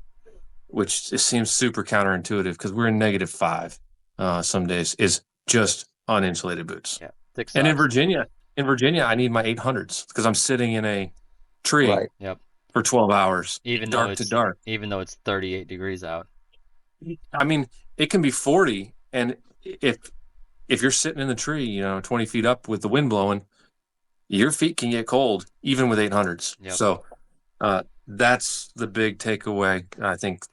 which it seems super counterintuitive because we're in -5 some days, is just uninsulated boots. Yeah, thick And in socks. Virginia, I need my 800s because I'm sitting in a tree Right. Yep. for 12 hours, Even though dark it's to dark. even though it's 38 degrees out. I mean, it can be 40, and if you're sitting in the tree, 20 feet up with the wind blowing, your feet can get cold even with 800s. Yep. So that's the big takeaway, I think.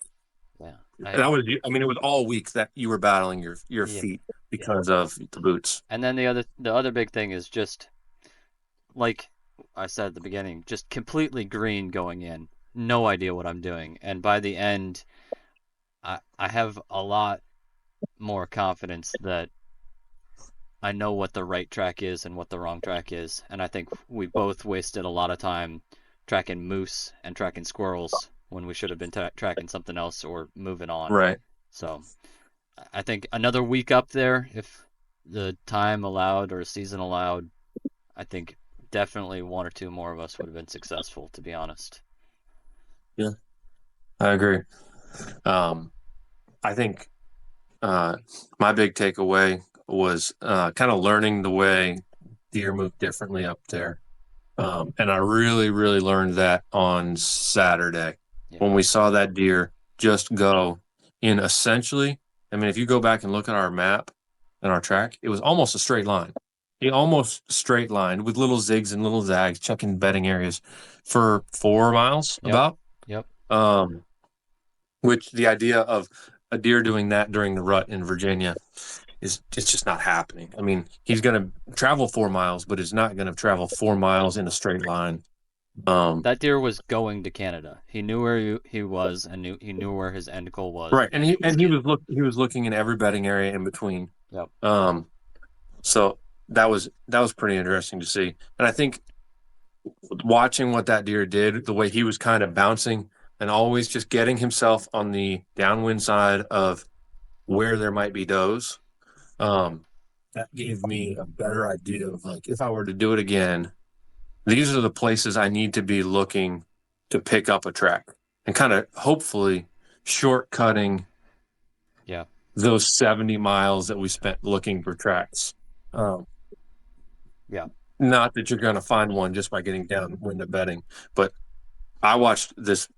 Yeah. That was, I mean, it was all week that you were battling your Yeah. feet because of the boots. And then the other big thing is just like I said at the beginning, just completely green going in. No idea what I'm doing. And by the end, I have a lot more confidence that I know what the right track is and what the wrong track is. And I think we both wasted a lot of time tracking moose and tracking squirrels when we should have been tracking something else or moving on. Right. So I think another week up there, if the time allowed or season allowed, I think definitely one or two more of us would have been successful, to be honest. Yeah, I agree. I think my big takeaway was kind of learning the way deer move differently up there. And I really, really learned that on Saturday when we saw that deer just go in essentially, I mean, if you go back and look at our map and our track, it was almost a straight line. He almost straight lined with little zigs and little zags, checking bedding areas for 4 miles about. Yep. Which the idea of a deer doing that during the rut in Virginia it's just not happening. I mean, he's going to travel 4 miles, but he's not going to travel 4 miles in a straight line. That deer was going to Canada. He knew where he was, and he knew where his end goal was. Right, and he was looking in every bedding area in between. Yep. So that was pretty interesting to see, and I think watching what that deer did, the way he was kind of bouncing and always just getting himself on the downwind side of where there might be does. That gave me a better idea of, like, if I were to do it again, these are the places I need to be looking to pick up a track and kind of hopefully shortcutting those 70 miles that we spent looking for tracks. Yeah. Not that you're going to find one just by getting downwind of bedding, but I watched this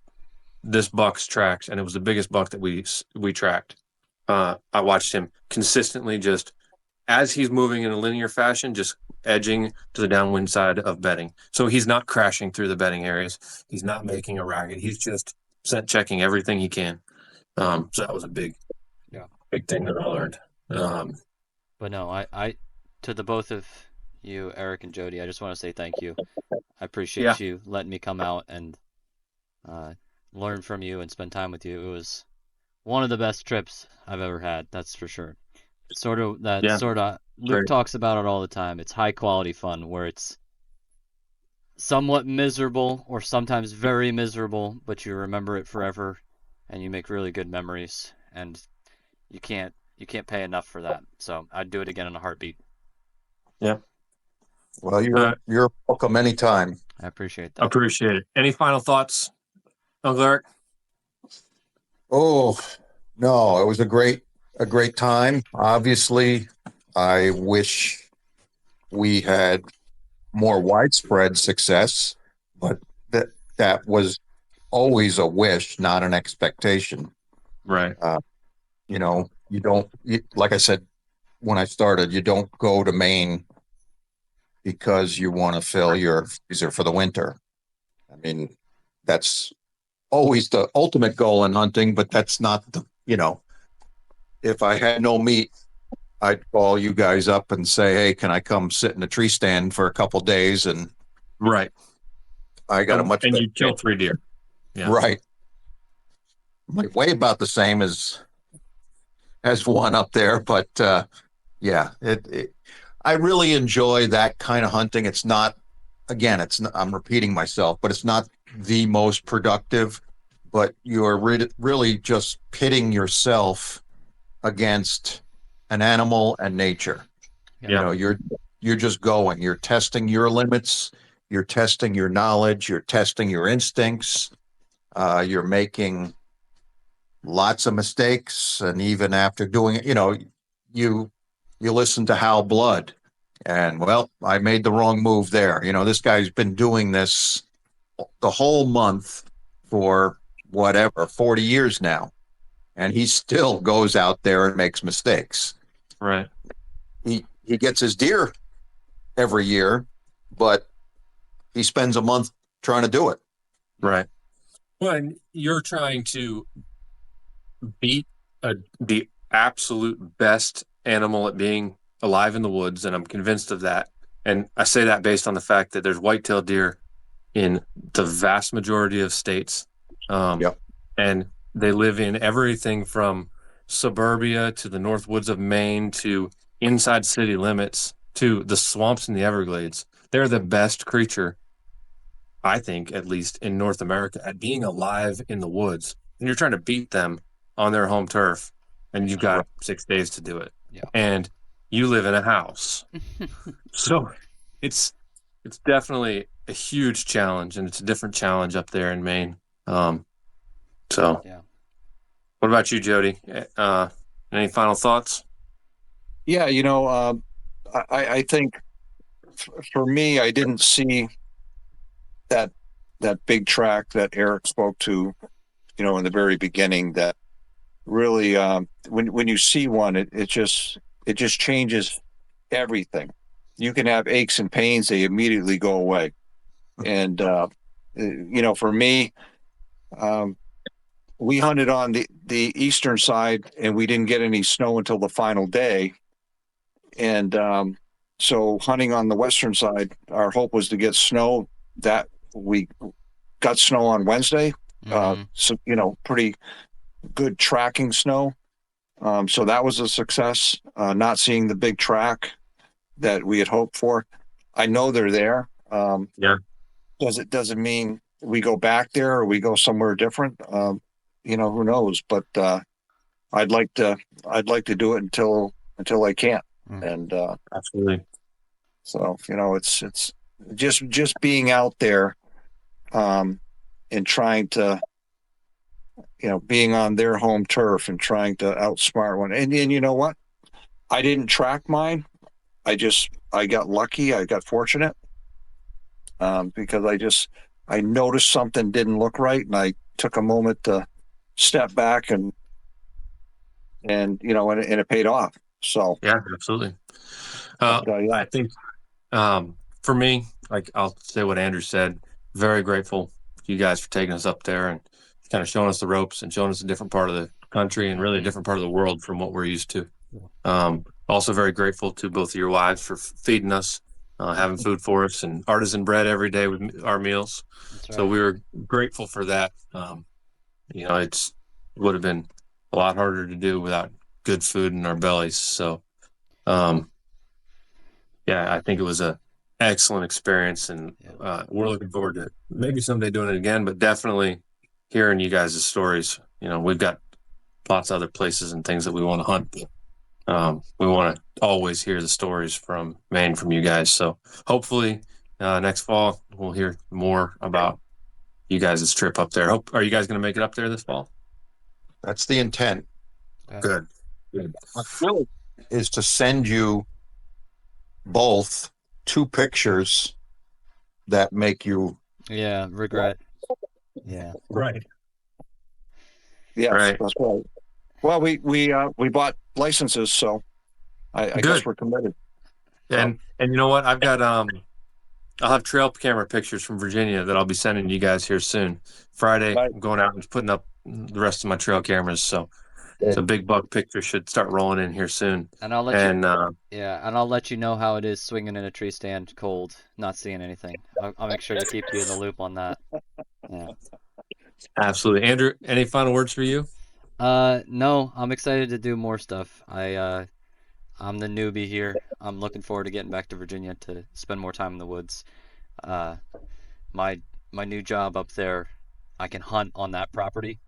buck's tracks, and it was the biggest buck that we tracked. I watched him consistently, just as he's moving in a linear fashion, just edging to the downwind side of bedding. So he's not crashing through the bedding areas. He's not making a ragged. He's just checking everything he can. So that was a big thing that I learned. But no, I to the both of you, Erik and Jody, I just want to say thank you. I appreciate you letting me come out and learn from you and spend time with you. It was one of the best trips I've ever had, that's for sure. Sort of Luke talks about it all the time. It's high quality fun where it's somewhat miserable or sometimes very miserable, but you remember it forever and you make really good memories, and you can't pay enough for that. So I'd do it again in a heartbeat. Yeah. Well, you're welcome anytime. I appreciate that. Appreciate it. Any final thoughts, Uncle Erik? Oh, no, it was a great time. Obviously, I wish we had more widespread success, but that was always a wish, not an expectation. Right. Like I said when I started, you don't go to Maine because you want to fill your freezer for the winter. I mean, that's always the ultimate goal in hunting, but that's not if I had no meat, I'd call you guys up and say, hey, can I come sit in a tree stand for a couple days? And right. I got and you kill 3 deer. Yeah. Right. Like way about the same as one up there, but I really enjoy that kind of hunting. It's not, again, I'm repeating myself, but it's not the most productive, but you're really just pitting yourself against an animal and nature. Yeah. You're just going, you're testing your limits, you're testing your knowledge, you're testing your instincts, you're making lots of mistakes, and even after doing it, you listen to Hal Blood, and well, I made the wrong move there. This guy's been doing this the whole month for whatever 40 years now, and he still goes out there and makes mistakes. Right. He gets his deer every year, but he spends a month trying to do it. Right. Well, and you're trying to beat the absolute best animal at being alive in the woods, and I'm convinced of that. And I say that based on the fact that there's white-tailed deer in the vast majority of states. And they live in everything from suburbia to the Northwoods of Maine to inside city limits to the swamps in the Everglades. They're the best creature, I think, at least in North America, at being alive in the woods. And you're trying to beat them on their home turf, and you've got 6 days to do it. Yeah. And you live in a house. So it's definitely a huge challenge, and it's a different challenge up there in Maine. Yeah. What about you, Jody? Any final thoughts? Yeah, I think for me, I didn't see that big track that Erik spoke to, in the very beginning. That really, when you see one, it just changes everything. You can have aches and pains; they immediately go away. And for me, we hunted on the eastern side, and we didn't get any snow until the final day. And so hunting on the western side, our hope was to get snow. That we got snow on Wednesday. So, pretty good tracking snow. So that was a success, not seeing the big track that we had hoped for. I know they're there. Does it mean we go back there or we go somewhere different? Who knows? But I'd like to do it until I can't. And absolutely. So it's just being out there, and trying to being on their home turf and trying to outsmart one. And you know what? I didn't track mine. I got lucky. I got fortunate because I noticed something didn't look right, and I took a moment to step back and it paid off. So Yeah, absolutely. yeah. I think for me, like I'll say what Andrew said, very grateful to you guys for taking us up there and kind of showing us the ropes and showing us a different part of the country and really a different part of the world from what we're used to. Also very grateful to both of your wives for feeding us, having food for us, and artisan bread every day with our meals. That's right. So we were grateful for that. It would have been a lot harder to do without good food in our bellies. So, yeah, I think it was a excellent experience, and we're looking forward to maybe someday doing it again, but definitely hearing you guys' stories. We've got lots of other places and things that we want to hunt. We want to always hear the stories from Maine from you guys. So hopefully next fall we'll hear more about you guys' trip up there. Are you guys going to make it up there this fall? That's the intent, Good. is to send you both 2 pictures that make you Yeah, regret. Yeah. Right. Yes, Right. that's right. Well, we bought licenses, so I guess Good. we're committed. And you know what? I've got I'll have trail camera pictures from Virginia that I'll be sending you guys here soon. Friday, Right. I'm going out and putting up the rest of my trail cameras. So big buck picture should start rolling in here soon. And I'll let And I'll let you know how it is swinging in a tree stand cold, not seeing anything. I'll make sure to keep you in the loop on that. Yeah. absolutely, Andrew. Any final words for you? No, I'm excited to do more stuff. I'm the newbie here. I'm looking forward to getting back to Virginia to spend more time in the woods. Uh, my new job up there, I can hunt on that property.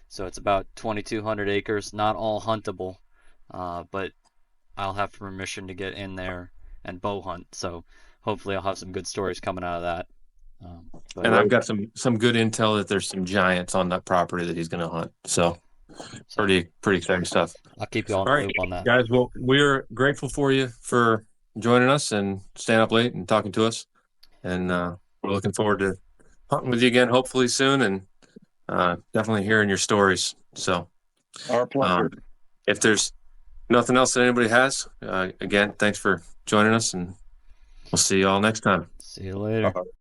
So it's about 2,200 acres, not all huntable, but I'll have permission to get in there and bow hunt. So hopefully I'll have some good stories coming out of that. But And I've got some good intel that there's some giants on that property that he's going to hunt. So pretty exciting stuff. I'll keep you all in All the right, loop on that. guys. Well, we're grateful for you for joining us and staying up late and talking to us. And we're looking forward to hunting with you again, hopefully soon, and definitely hearing your stories. So, Our pleasure. if there's nothing else that anybody has, again, thanks for joining us, and we'll see you all next time. See you later.